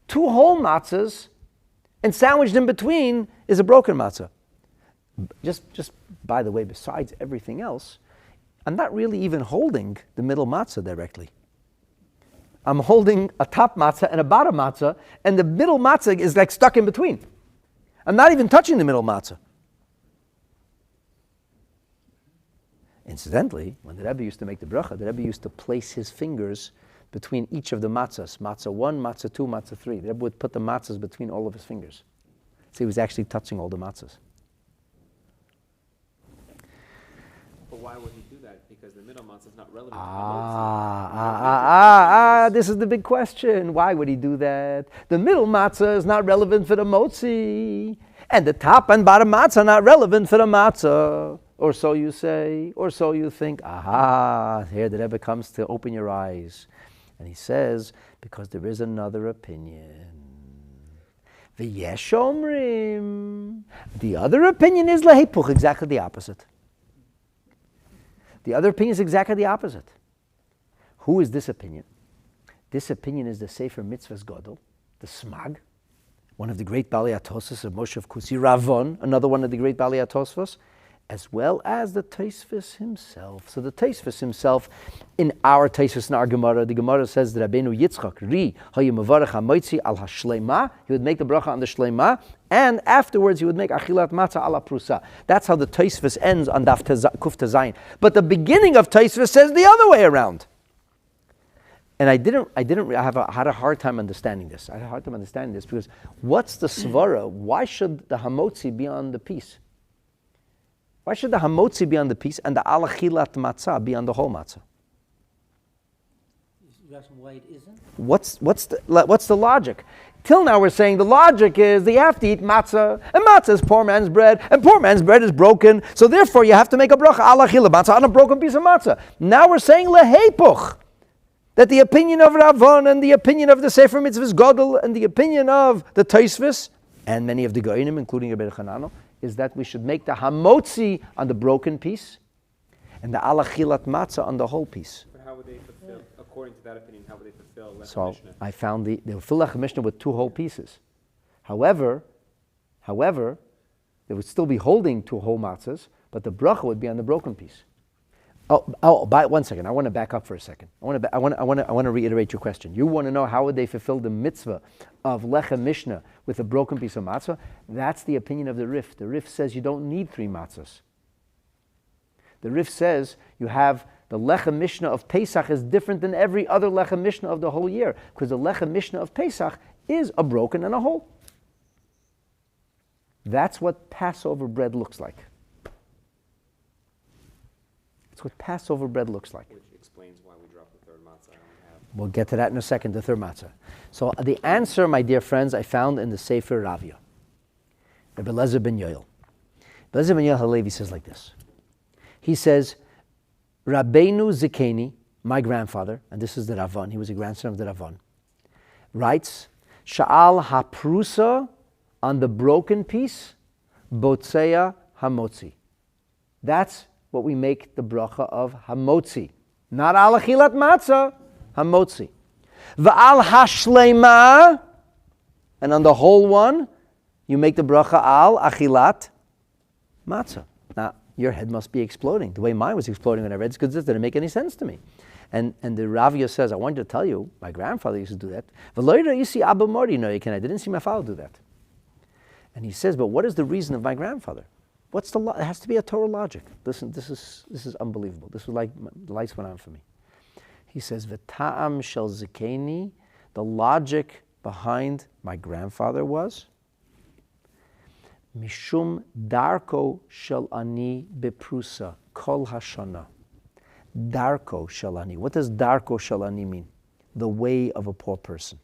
two whole matzahs and sandwiched in between is a broken matzah? Just by the way, besides everything else, I'm not really even holding the middle matzah directly. I'm holding a top matzah and a bottom matzah, and the middle matzah is like stuck in between. I'm not even touching the middle matzah. Incidentally, when the Rebbe used to make the bracha, the Rebbe used to place his fingers between each of the matzahs. Matzah 1, matzah 2, matzah 3. The Rebbe would put the matzahs between all of his fingers. So he was actually touching all the matzahs. But why would he do that? Because the middle matzah is not relevant to This is the big question. Why would he do that? The middle matzah is not relevant for the motzi. And the top and bottom matzah are not relevant for the matzah. Or so you say, or so you think. Here the Rebbe comes to open your eyes. And he says, because there is another opinion. V'yesh omrim. The other opinion is lehipuch, exactly the opposite. The other opinion is exactly the opposite. Who is this opinion? This opinion is the Sefer Mitzvahs Gadol, the Smag, one of the great Balei HaTosfos of Moshe of Kusi, Ravon, another one of the great Balei HaTosfos, as well as the Tosfos himself. So the Tosfos himself, in our Tosfos in our Gemara, the Gemara says that Rabbeinu Yitzchak, Ri, Hayimavarech HaMoitzi al HaShleima, he would make the bracha on the Shleima, and afterwards he would make Achilat Matzah ala Prusa. That's how the Tosfos ends on Daf Kuf Tezayin. But the beginning of Tosfos says the other way around. And I had a hard time understanding this. I had a hard time understanding this because what's the svara? Why should the hamotzi be on the piece? Why should the hamotzi be on the piece and the alachilat matzah be on the whole matzah? You asking why it isn't? What's the logic? Till now we're saying the logic is that you have to eat matzah, and matzah is poor man's bread, and poor man's bread is broken, so therefore you have to make a bracha alachilat matzah on a broken piece of matzah. Now we're saying lehepuch, that the opinion of Ravon and the opinion of the Sefer Mitzvahs Godel and the opinion of the Tosfos and many of the Goyinim, including Rebbe Chanano, is that we should make the hamotzi on the broken piece and the alachilat matzah on the whole piece. But how would they fulfill, according to that opinion, how would they fulfill Lechem So Mishnah? I found they would fill Lechem Mishnah with 2 whole pieces. However, they would still be holding 2 whole matzahs, but the bracha would be on the broken piece. By 1 second. I want to back up for a second. I want to reiterate your question. You want to know how would they fulfill the mitzvah of Lechem Mishnah with a broken piece of matzah? That's the opinion of the Riff. The Riff says you don't need 3 matzahs. The Riff says you have the Lechem Mishnah of Pesach is different than every other Lechem Mishnah of the whole year, because the Lechem Mishnah of Pesach is a broken and a whole. That's what Passover bread looks like. That's what Passover bread looks like. Which explains why we dropped the 3rd matzah. We'll get to that in a second, the 3rd matzah. So the answer, my dear friends, I found in the Sefer Ravia. Rebbe Lezer ben Yoel. Rebbe Lezer ben Yoel Halevi says like this. He says, Rabbeinu Zikeni, my grandfather, and this is the Ravan, he was a grandson of the Ravan, writes, Sha'al haprusa, on the broken piece, botzeya hamotzi. That's what we make the bracha of hamotzi. Not alachilat matzah, hamotzi. Va'al hashleima, and on the whole one, you make the bracha al achilat matzah. Now, your head must be exploding. The way mine was exploding when I read this, because this didn't make any sense to me. And the Ravia says, I wanted to tell you, my grandfather used to do that. V'loida isi abba mori, no, you can. I didn't see my father do that. And he says, but what is the reason of my grandfather? What's the it has to be a Torah logic. Listen, this is unbelievable. This was like the lights went on for me. He says, V'ta'am shel zikeni, the logic behind my grandfather was, Mishum darko shel ani beprusa kol hashana. Darko shel ani. What does darko shel ani mean? The way of a poor person.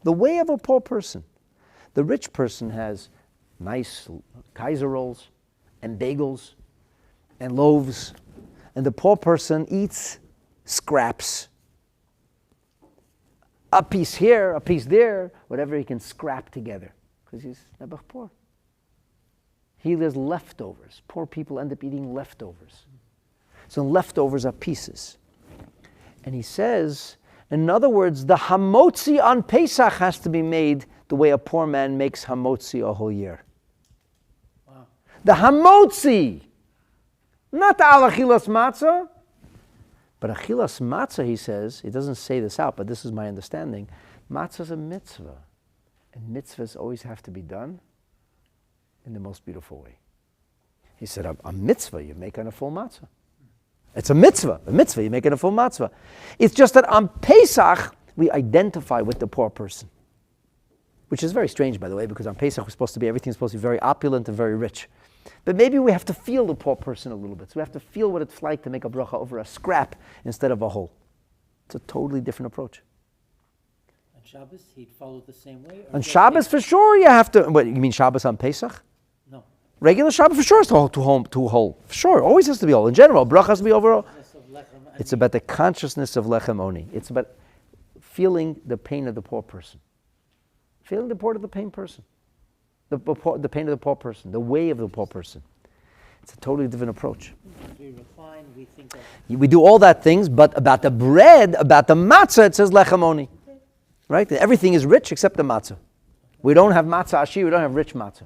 The way of a poor person. The rich person has nice Kaiser rolls and bagels and loaves, and the poor person eats scraps. A piece here, a piece there, whatever he can scrap together, because he's never poor. He has leftovers. Poor people end up eating leftovers. So leftovers are pieces. And he says, in other words, the hamotzi on Pesach has to be made the way a poor man makes hamotzi a whole year. Wow. The hamotzi, not the alachilas matzah, but achilas matzah, he says, he doesn't say this out, but this is my understanding, matzah is a mitzvah, and mitzvahs always have to be done in the most beautiful way. He said, a mitzvah, you make on a full matzah. It's a mitzvah, you make it a full matzah. It's just that on Pesach, we identify with the poor person. Which is very strange, by the way, because on Pesach everything's supposed to be very opulent and very rich. But maybe we have to feel the poor person a little bit. So we have to feel what it's like to make a bracha over a scrap instead of a whole. It's a totally different approach. On Shabbos, he'd follow the same way? On Shabbos, for sure, you have to... What, you mean Shabbos on Pesach? No. Regular Shabbos, for sure, is too whole. For sure, always has to be whole. In general, bracha has to be overall. It's about the consciousness of lechem oni. It's about feeling the pain of the poor person. Feeling the pain of the pain person. The pain of the poor person. The way of the poor person. It's a totally different approach. We refine, we think of... We do all that things, but about the bread, about the matzah, it says lechem oni. Right? Everything is rich except the matzah. We don't have matzah ashir, we don't have rich matzah.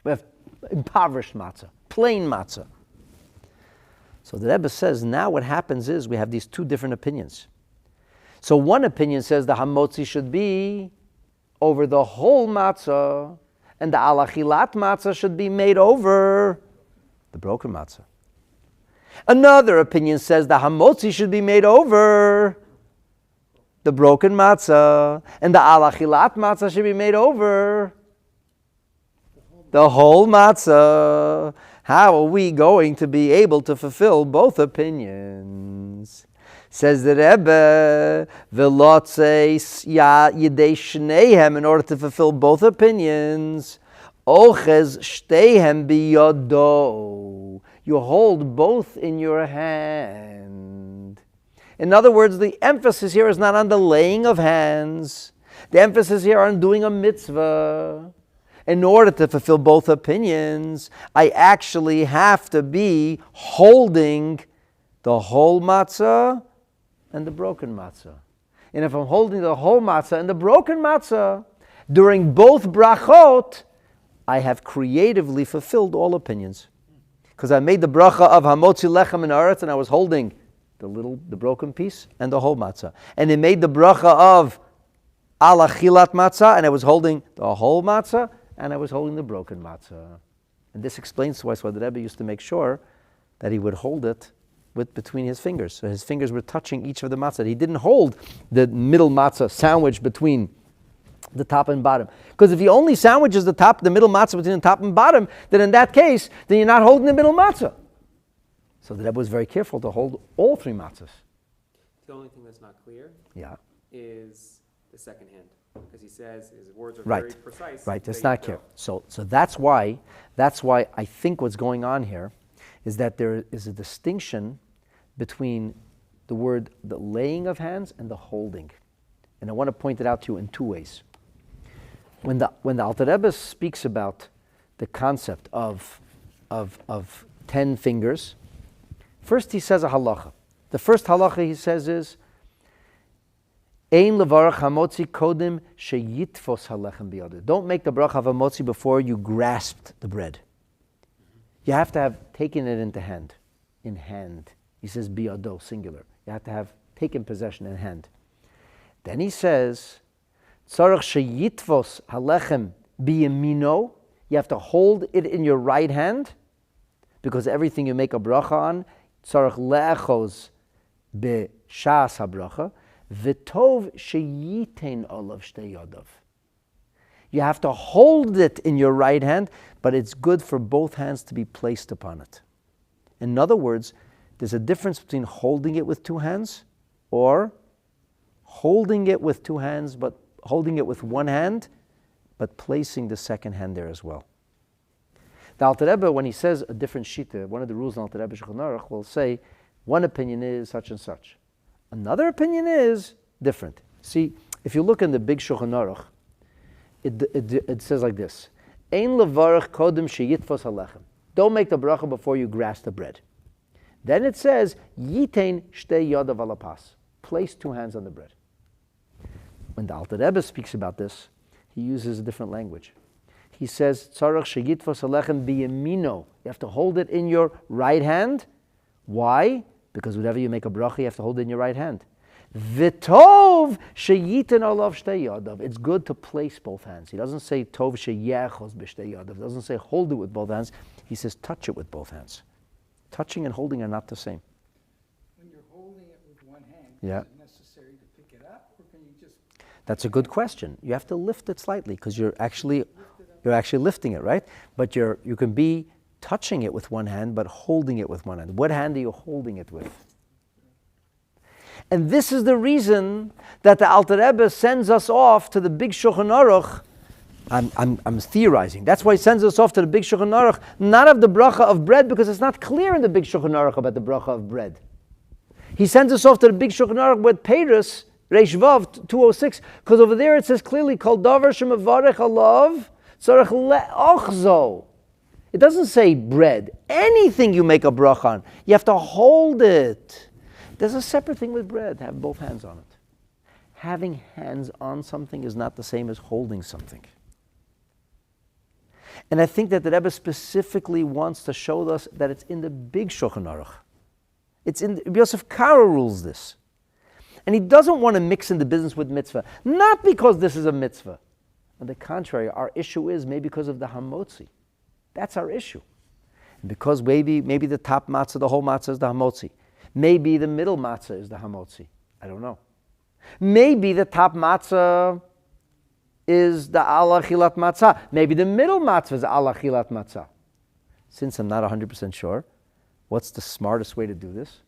We have impoverished matzah, plain matzah. So the Rebbe says now what happens is we have these 2 different opinions. So one opinion says the hamotzi should be over the whole matzah, and the alachilat matzah should be made over the broken matzah. Another opinion says the hamotzi should be made over the broken matzah, and the alachilat matzah should be made over the whole matzah. How are we going to be able to fulfill both opinions? Says the Rebbe, Velotzeis ya yidei shneihem, in order to fulfill both opinions, ochez shteihem biyodo, you hold both in your hand. In other words, the emphasis here is not on the laying of hands. The emphasis here on doing a mitzvah. In order to fulfill both opinions, I actually have to be holding the whole matzah and the broken matzah. And if I'm holding the whole matzah and the broken matzah during both brachot, I have creatively fulfilled all opinions. Because I made the bracha of hamotzi lechem in aretz, and I was holding the broken piece and the whole matzah. And it made the bracha of al achilat matzah, and I was holding the whole matzah, and I was holding the broken matzah. And this explains why the Rebbe used to make sure that he would hold it between his fingers. So his fingers were touching each of the matzah. He didn't hold the middle matzah sandwiched between the top and bottom. Because if he only sandwiches the middle matzah between the top and bottom, then in that case, then you're not holding the middle matzah. So the Rebbe was very careful to hold all three matzahs. The only thing that's not clear is the second hand. Because he says his words are very precise. Right, it's not clear. So that's why I think what's going on here is that there is a distinction between the laying of hands and the holding. And I want to point it out to you in two ways. When the Alter Rebbe speaks about the concept of 10 fingers, first he says a halacha. The first halacha he says is, Ein levarach hamotzi kodim sheyitfos halechem biyado. Don't make the bracha of hamotzi before you grasped the bread. You have to have taken it in hand. He says biyado, singular. You have to have taken possession in hand. Then he says, tzarach sheyitvos halechem biyamino. You have to hold it in your right hand, because everything you make a bracha on, tzarach le'echos b'shas habracha, v'tov sheyitein olav shtei yadav. You have to hold it in your right hand, but it's good for both hands to be placed upon it. In other words, there's a difference between holding it with two hands or holding it with two hands, but holding it with one hand, but placing the second hand there as well. The Alter Rebbe, when he says a different shita, one of the rules in Alter Rebbe Shulchan Aruch will say, one opinion is such and such. Another opinion is different. See, if you look in the big Shulchan Aruch, it says like this: Ein levarach kodem sheyitfos halechem. Don't make the bracha before you grasp the bread. Then it says yitein shtei yadav ala pas. Place two hands on the bread. When the Alter Rebbe speaks about this, he uses a different language. He says tzarach sheyitfos halechem biyamino. You have to hold it in your right hand. Why? Because whenever you make a bracha, you have to hold it in your right hand. V'tov sheyiten olav shtei yadav. It's good to place both hands. He doesn't say tov sheyechos b'shtei yadav. He doesn't say hold it with both hands. He says touch it with both hands. Touching and holding are not the same. When you're holding it with one hand, Yeah. is it necessary to pick it up, or can you just... That's a good question. You have to lift it slightly because you're actually lifting it, right? But you can be touching it with one hand, but holding it with one hand. What hand are you holding it with? And this is the reason that the Alter Rebbe sends us off to the big Shulchan Aruch. I'm theorizing. That's why he sends us off to the big Shulchan Aruch, not of the bracha of bread, because it's not clear in the big Shulchan Aruch about the bracha of bread. He sends us off to the big Shulchan Aruch with Peirus, Reish Vav 206, because over there it says clearly, Kol davar shemavarech alav tzarech le'ochzo. It doesn't say bread. Anything you make a bracha on, you have to hold it. There's a separate thing with bread, have both hands on it. Having hands on something is not the same as holding something. And I think that the Rebbe specifically wants to show us that it's in the big Shulchan Aruch. It's in, Yosef Karo rules this. And he doesn't want to mix in the business with mitzvah. Not because this is a mitzvah. On the contrary, our issue is maybe because of the hamotzi. That's our issue. And because maybe the top matzah, the whole matzah is the hamotzi. Maybe the middle matzah is the hamotzi. I don't know. Maybe the top matzah is the al achilat matzah. Maybe the middle matzah is al achilat matzah. since I'm not 100% sure, what's the smartest way to do this?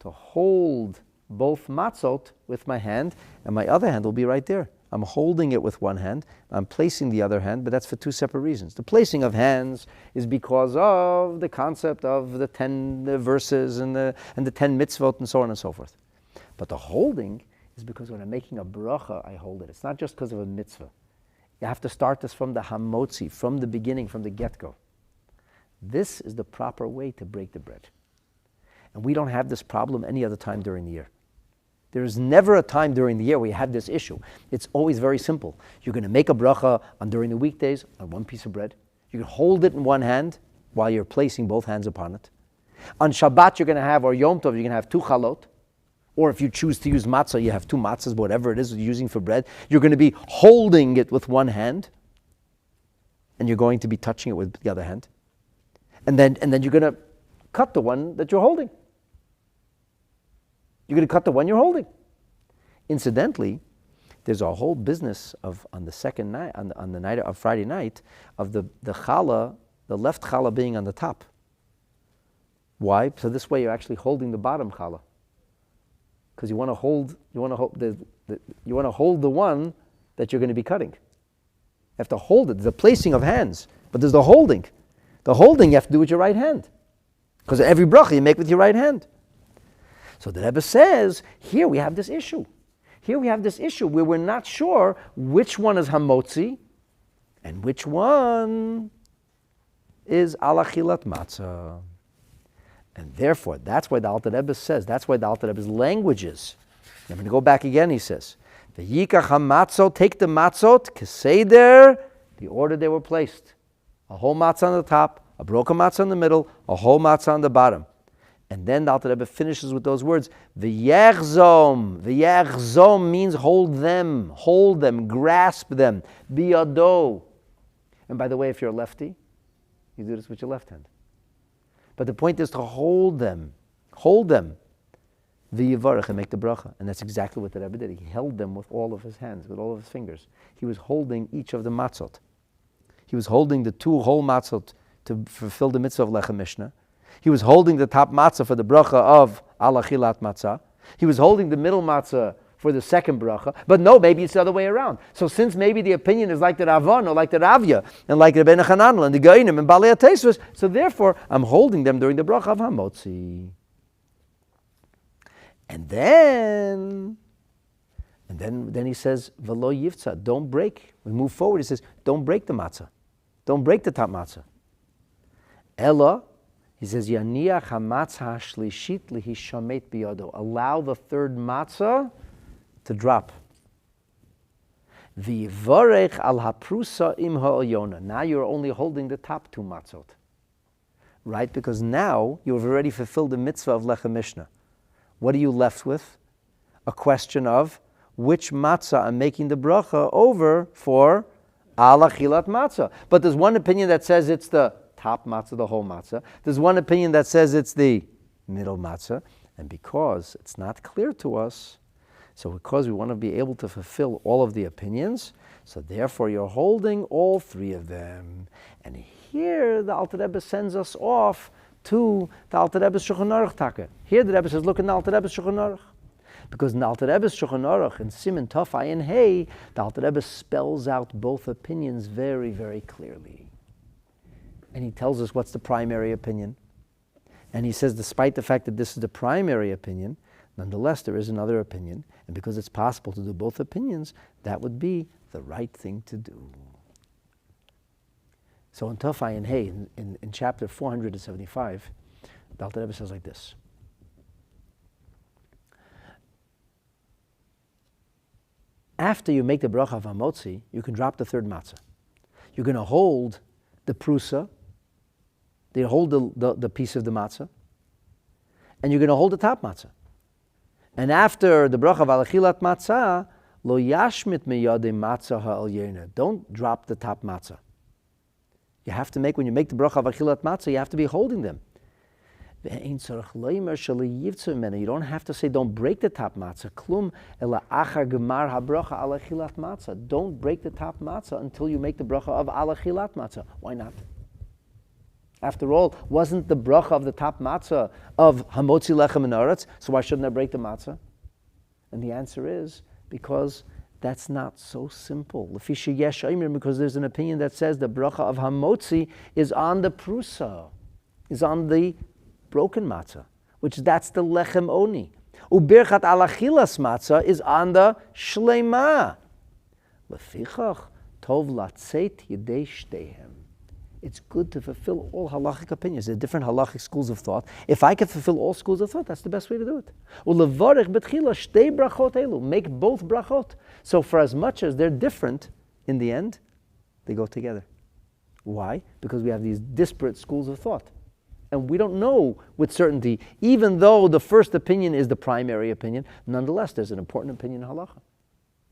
To hold both matzot with my hand, and my other hand will be right there. I'm holding it with one hand, I'm placing the other hand, but that's for two separate reasons. The placing of hands is because of the concept of the 10 verses and the 10 mitzvot and so on and so forth. But the holding is because when I'm making a bracha, I hold it. It's not just because of a mitzvah. You have to start this from the hamotzi, from the beginning, from the get-go. This is the proper way to break the bread. And we don't have this problem any other time during the year. There is never a time during the year where you have this issue. It's always very simple. You're going to make a bracha during the weekdays on one piece of bread. You can hold it in one hand while you're placing both hands upon it. On Shabbat you're going to have, or Yom Tov, you're going to have 2 chalot. Or if you choose to use matzah, you have 2 matzas, whatever it is you're using for bread. You're going to be holding it with one hand. And you're going to be touching it with the other hand. And then you're going to cut the one that you're holding. You're going to cut the one you're holding. Incidentally, there's a whole business of on the second night, on the night of Friday night, of the challah, the left challah being on the top. Why? So this way you're actually holding the bottom challah, because you want to hold the one that you're going to be cutting. You have to hold it. There's a placing of hands, but there's the holding. The holding you have to do with your right hand, because every bracha you make with your right hand. So the Rebbe says, here we have this issue. Here we have this issue where we're not sure which one is hamotzi and which one is alachilat matzah. And therefore, that's why the Alter Rebbe says, that's why the Alter Rebbe's language is. I'm going to go back again, he says, V'yikach hamatzot, take the matzot, keseder, the order they were placed. A whole matzah on the top, a broken matzah in the middle, a whole matzah on the bottom. And then the Alter Rebbe finishes with those words, V'yechzom. V'yechzom means hold them, grasp them, biyado. And by the way, if you're a lefty, you do this with your left hand. But the point is to hold them, v'yivarech, and make the bracha. And that's exactly what the Rebbe did. He held them with all of his hands, with all of his fingers. He was holding each of the matzot. He was holding the 2 whole matzot to fulfill the mitzvah of lechem mishnah. He was holding the top matzah for the bracha of alachilat matzah. He was holding the middle matzah for the second bracha. But no, maybe it's the other way around. So since maybe the opinion is like the Ravan or like the Ravya and like the Ben Chananel and the Gainim and Balei HaTesvos, so therefore I'm holding them during the bracha of Hamotzi. And then he says, V'lo yivtza, don't break. We move forward, he says, don't break the matzah. Don't break the top matzah. Ella, he says, Yaniach hamatzah shlishit lihishamet biyado. Allow the third matzah to drop. V'yivarech al haprusa im ha'olyona. Now you're only holding the top 2 matzot. Right? Because now you've already fulfilled the mitzvah of lechem mishnah. What are you left with? A question of which matzah I'm making the bracha over for alachilat matzah. But there's one opinion that says it's the top matzah, the whole matzah. There's one opinion that says it's the middle matzah. And because it's not clear to us, so because we want to be able to fulfill all of the opinions, so therefore you're holding all 3 of them. And here the Alter Rebbe sends us off to the Alter Rebbe's Shulchan Aruch Taka. Here the Rebbe says, look in the Alter Rebbe's Shulchan Aruch. Because in the Alter Rebbe's Shulchan Aruch, in Siman Tov Ayin Hey, the Alter Rebbe spells out both opinions very, very clearly. And he tells us what's the primary opinion. And he says, despite the fact that this is the primary opinion, nonetheless there is another opinion. And because it's possible to do both opinions, that would be the right thing to do. So in Tov Ayin Hey, in chapter 475, the Alter Rebbe says like this. After you make the bracha of Hamotzi, you can drop the third matzah. You're going to hold the prusa, you hold the piece of the matzah, and you're going to hold the top matzah. And after the bracha of alachilat matzah, lo yashmit miyadei matzah ha'alyena. Don't drop the top matzah. You have to make, when you make the bracha of alachilat matzah, you have to be holding them. You don't have to say, don't break the top matzah. Klum ela achar gemar habracha alachilat matzah. Don't break the top matzah until you make the bracha of alachilat matzah. Why not? After all, wasn't the bracha of the top matzah of hamotzi lechem min haaretz? So why shouldn't I break the matzah? And the answer is because that's not so simple. Because there's an opinion that says the bracha of hamotzi is on the prusa, is on the broken matzah, which that's the lechem oni. Ubirchat alachilas matzah is on the shleima. Lefichach tov latzeit yedei shteihem. It's good to fulfill all halachic opinions. There are different halachic schools of thought. If I can fulfill all schools of thought, that's the best way to do it. Make both brachot. So for as much as they're different, in the end, they go together. Why? Because we have these disparate schools of thought. And we don't know with certainty, even though the first opinion is the primary opinion, nonetheless, there's an important opinion in halacha.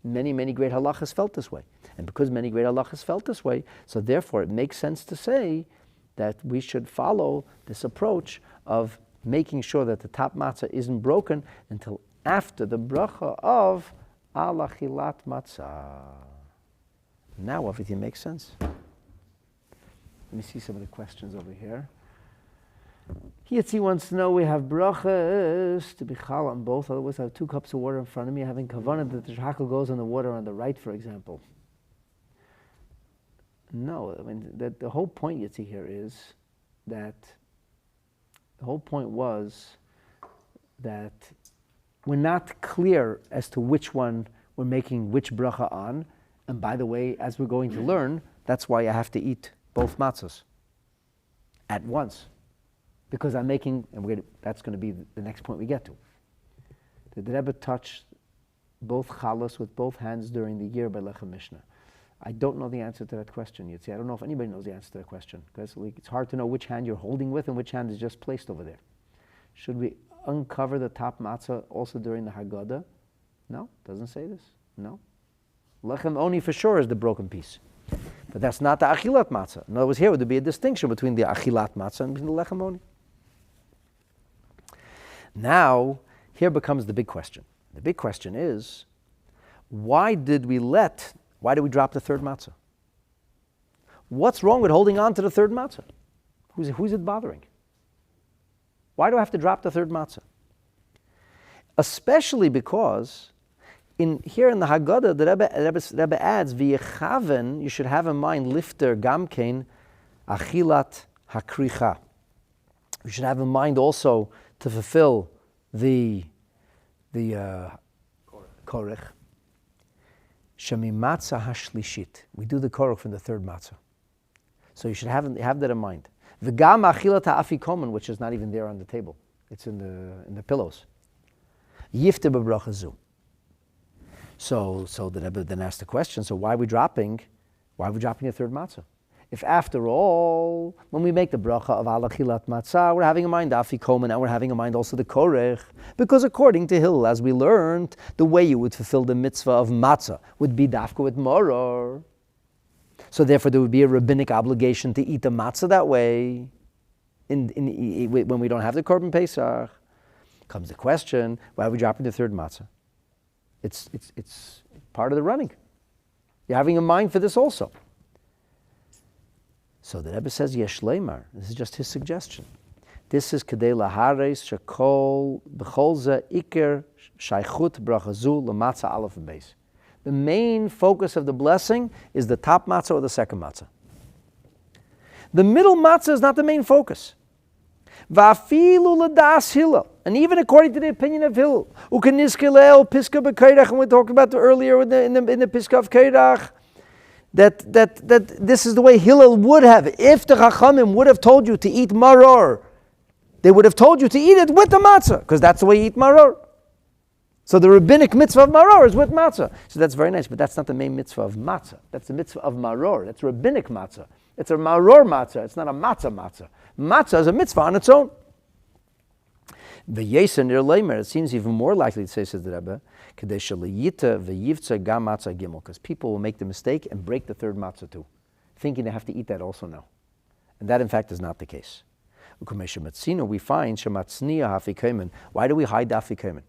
Many, many great halachas felt this way. And because many great halachas felt this way, so therefore it makes sense to say that we should follow this approach of making sure that the top matzah isn't broken until after the bracha of alachilat matzah. Now everything makes sense. Let me see some of the questions over here. Yitzi wants to know, we have brachas to be chal on both, otherwise I have 2 cups of water in front of me, having kavanah that the shachal goes on the water on the right, for example. No, I mean, the whole point, Yitzi, here is that the whole point was that we're not clear as to which one we're making which bracha on, and by the way, as we're going to learn, that's why I have to eat both matzahs at once. Because I'm making, and that's going to be the next point we get to. Did the Rebbe touch both chalas with both hands during the year by Lechem Mishnah? I don't know the answer to that question. You'd say, I don't know if anybody knows the answer to that question, because it's hard to know which hand you're holding with and which hand is just placed over there. Should we uncover the top matzah also during the Haggadah? No, doesn't say this. No. Lechem Oni for sure is the broken piece. But that's not the achilat matzah. In other words, here would be a distinction between the achilat matzah and the lechem oni. Now, here becomes the big question. The big question is, why did we drop the third matzah? What's wrong with holding on to the third matzah? Who's it bothering? Why do I have to drop the third matzah? Especially because here in the Haggadah, the Rebbe adds, v'yechaven, you should have in mind, lifter gamkein, achilat hakricha. You should have in mind also to fulfill the korech. Shemi matzah hashlishit. We do the korech from the third matzah. So you should have that in mind. V'gam achilat ha'afikomen, which is not even there on the table. It's in the pillows. Yifte b'bracha zu. So the Rebbe then asked the question, so why are we dropping the third matzah? If after all, when we make the bracha of alachilat matzah, we're having in mind afikomen, and we're having in mind also the korech, because according to Hillel, as we learned, the way you would fulfill the mitzvah of matzah would be dafka with moror. So therefore there would be a rabbinic obligation to eat the matzah that way, when we don't have the korban Pesach. Comes the question, why are we dropping the third matzah? It's part of the running. You're having a mind for this also. So the Rebbe says, Yesh leimar. This is just his suggestion. This is kedei lahares shekol b'chol ze iker shaychut brachazu l'matzah aleph and beis. The main focus of the blessing is the top matzah or the second matzah. The middle matzah is not the main focus. Va'afilu l'das Hillel. And even according to the opinion of Hillel, u'keniskilel piska b'keirach, and we talked about earlier in the piska of keirach, that this is the way Hillel would have. If the Chachamim would have told you to eat maror, they would have told you to eat it with the matzah, because that's the way you eat maror. So the rabbinic mitzvah of maror is with matzah. So that's very nice, but that's not the main mitzvah of matzah. That's the mitzvah of maror. That's rabbinic matzah. It's a maror matzah. It's not a matzah matzah. Matzah is a mitzvah on its own. It seems even more likely to say, says the Rebbe, because people will make the mistake and break the third matzah too, thinking they have to eat that also now. And that in fact is not the case. We find, why do we hide the afikomen?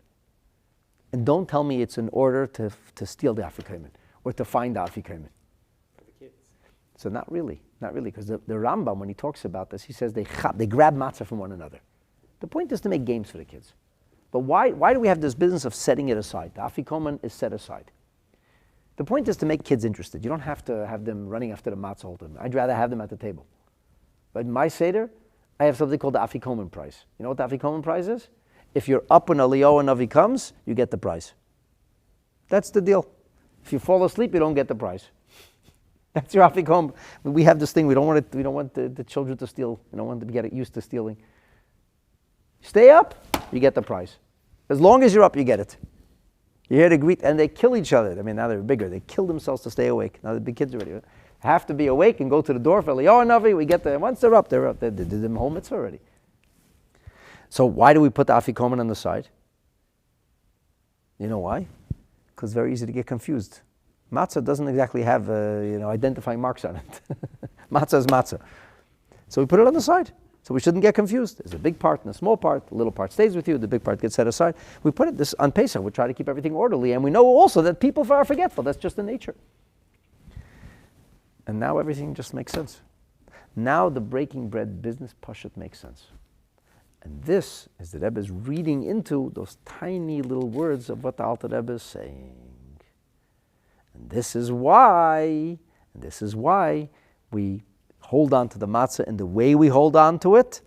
And don't tell me it's in order to steal the afikomen or to find the afikomen. For the kids. So not really. Not really, because the Rambam, when he talks about this, he says they grab matzah from one another. The point is to make games for the kids. But why do we have this business of setting it aside? The afikoman is set aside. The point is to make kids interested. You don't have to have them running after the matzah all the time. I'd rather have them at the table. But in my Seder, I have something called the afikoman prize. You know what the afikoman prize is? If you're up when Eliyahu Navi comes, you get the prize. That's the deal. If you fall asleep, you don't get the prize. That's your afikoman. We have this thing. We don't want the children to steal. We don't want them to get used to stealing. Stay up, you get the prize. As long as you're up, you get it. You're here to greet, and they kill each other. I mean, now they're bigger. They kill themselves to stay awake. Now the big kids already have to be awake and go to the door for Eliyahu Navi. We get there. Once they're up. They did the whole mitzvah already. So why do we put the afikoman on the side? You know why? Because it's very easy to get confused. Matzah doesn't exactly have identifying marks on it. Matzah is matzah. So we put it on the side. So we shouldn't get confused. There's a big part and a small part. The little part stays with you. The big part gets set aside. We put this on Pesach. We try to keep everything orderly. And we know also that people are forgetful. That's just the nature. And now everything just makes sense. Now the breaking bread business pashut makes sense. And this is the Rebbe is reading into those tiny little words of what the Alter Rebbe is saying. And this is why we hold on to the matzah in the way we hold on to it,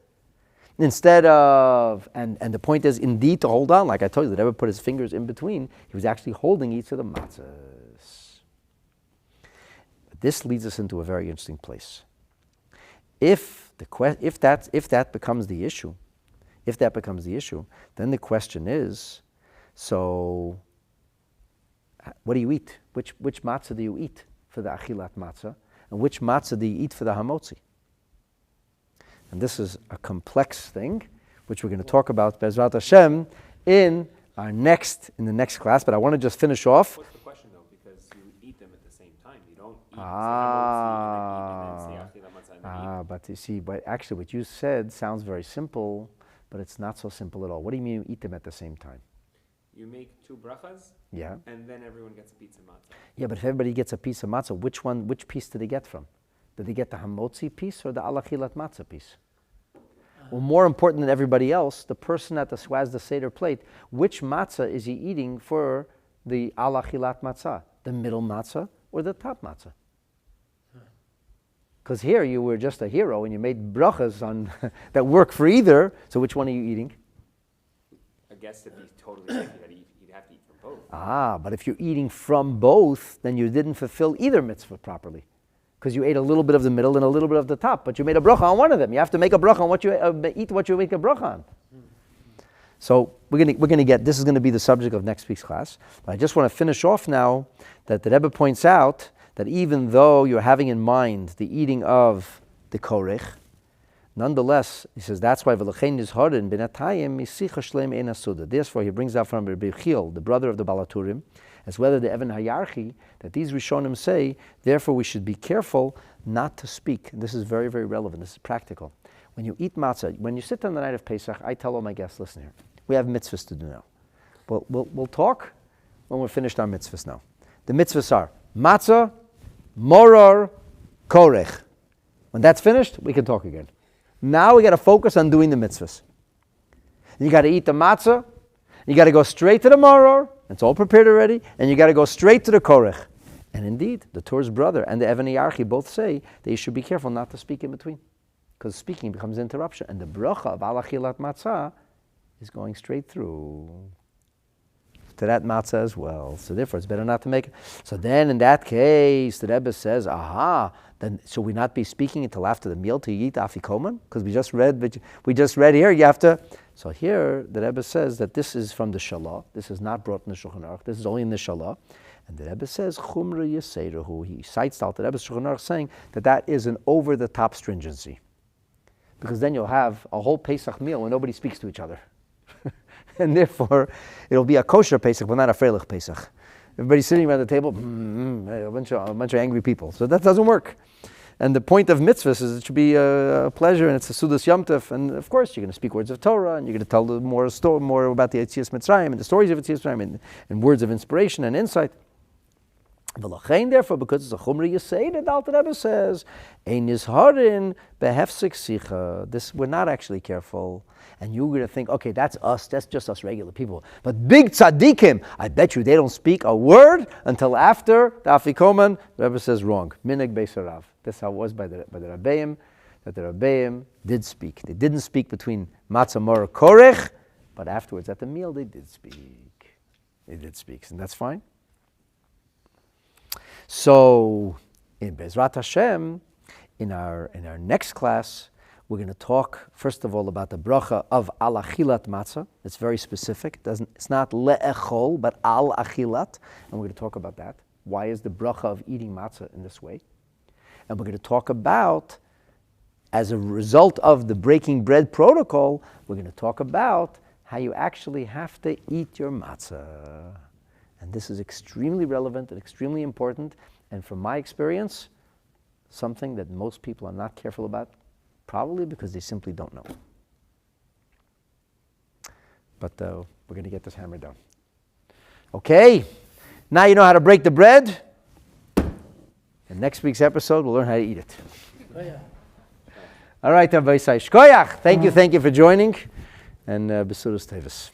instead of, and the point is indeed to hold on, like I told you, the Rebbe put his fingers in between, he was actually holding each of the matzahs. But this leads us into a very interesting place. If that becomes the issue, then the question is, so what do you eat? Which matzah do you eat for the achilat matzah? And which matzah do you eat for the hamotzi? And this is a complex thing, which we're going to talk about, Bezrat Hashem, in the next class. But I want to just finish off. What's the question though? Because you eat them at the same time. You don't eat hamotzi and then say achilat matzah. But you see, actually what you said sounds very simple, but it's not so simple at all. What do you mean you eat them at the same time? You make 2 brachas, yeah, and then everyone gets a piece of matzah. Yeah, but if everybody gets a piece of matzah, which piece did they get from? Did they get the hamotzi piece or the alachilat matzah piece? Well, more important than everybody else, the person that has the Seder plate, which matzah is he eating for the alachilat matzah? The middle matzah or the top matzah? Because here you were just a hero and you made brachas on that work for either, so which one are you eating? I guess to be totally safe, you'd have to eat from both. But if you're eating from both, then you didn't fulfill either mitzvah properly. Because you ate a little bit of the middle and a little bit of the top, but you made a bracha on one of them. You have to make a bracha on what you eat, what you make a bracha on. So we're going to get, this is going to be the subject of next week's class. But I just want to finish off now that the Rebbe points out that even though you're having in mind the eating of the korech, nonetheless, he says that's why v'lechein nizharin b'natayim misicha shleim ein asuda. Therefore, he brings out from Rabbi Chil, the brother of the Balaturim, as whether the Even Hayarchi, that these Rishonim say, therefore we should be careful not to speak. And this is very, very relevant. This is practical. When you eat matzah, when you sit on the night of Pesach, I tell all my guests, listen here, we have mitzvahs to do now. We'll talk when we're finished our mitzvahs now. The mitzvahs are matzah, moror, korech. When that's finished, we can talk again. Now we got to focus on doing the mitzvahs. And you got to eat the matzah. You got to go straight to the moror. It's all prepared already. And you got to go straight to the korech. And indeed, the Torah's brother and the Even Yarchi both say that you should be careful not to speak in between. Because speaking becomes interruption. And the bracha of alachilat matzah is going straight through to that matzah as well. So therefore, it's better not to make it. So then in that case, the Rebbe says, then should we not be speaking until after the meal to eat afikoman? Because we just read here, you have to. So here, the Rebbe says that this is from the Shalah. This is not brought in the Shulchan Aruch. This is only in the Shalah. And the Rebbe says, Chumra Yeseiruhu. He cites out the Rebbe's Shulchan Aruch saying that is an over-the-top stringency. Because then you'll have a whole Pesach meal where nobody speaks to each other. And therefore, it'll be a kosher Pesach, but not a freilich Pesach. Everybody's sitting around the table, a bunch of angry people. So that doesn't work. And the point of mitzvahs is it should be a pleasure, and it's a sudas yom tov. And of course, you're going to speak words of Torah, and you're going to tell more about the Yetzias Mitzrayim and the stories of Yetzias Mitzrayim, and words of inspiration and insight. Therefore, because it's a chumra yeseda, the Alter Rebbe says, ein nizharin behefsek sicha. This, we're not actually careful. And you're going to think, okay, that's us, that's just us regular people. But big tzaddikim, I bet you they don't speak a word until after the afikoman. The Rebbe says wrong. Minig beisarav. That's how it was by the Rabbeim, that the Rabbeim did speak. They didn't speak between matzah mor korech, but afterwards at the meal they did speak. They did speak, and that's fine. So, in Bezrat Hashem, in our next class, we're going to talk, first of all, about the bracha of al achilat matzah. It's very specific. It's not le'echol, but al achilat. And we're going to talk about that. Why is the bracha of eating matzah in this way? And we're going to talk about, as a result of the breaking bread protocol, we're going to talk about how you actually have to eat your matzah. And this is extremely relevant and extremely important. And from my experience, something that most people are not careful about, probably because they simply don't know. But we're going to get this hammered down. Okay, now you know how to break the bread. In next week's episode, we'll learn how to eat it. All right, Rabbi Say Shkoyach. Thank you for joining. And Besudas Tevis.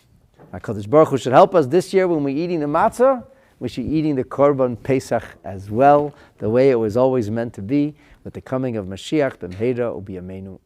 HaKadosh Baruch Hu should help us this year when we're eating the matzah. We should be eating the korban Pesach as well, the way it was always meant to be, with the coming of Mashiach, B'mheira U'B'yameinu.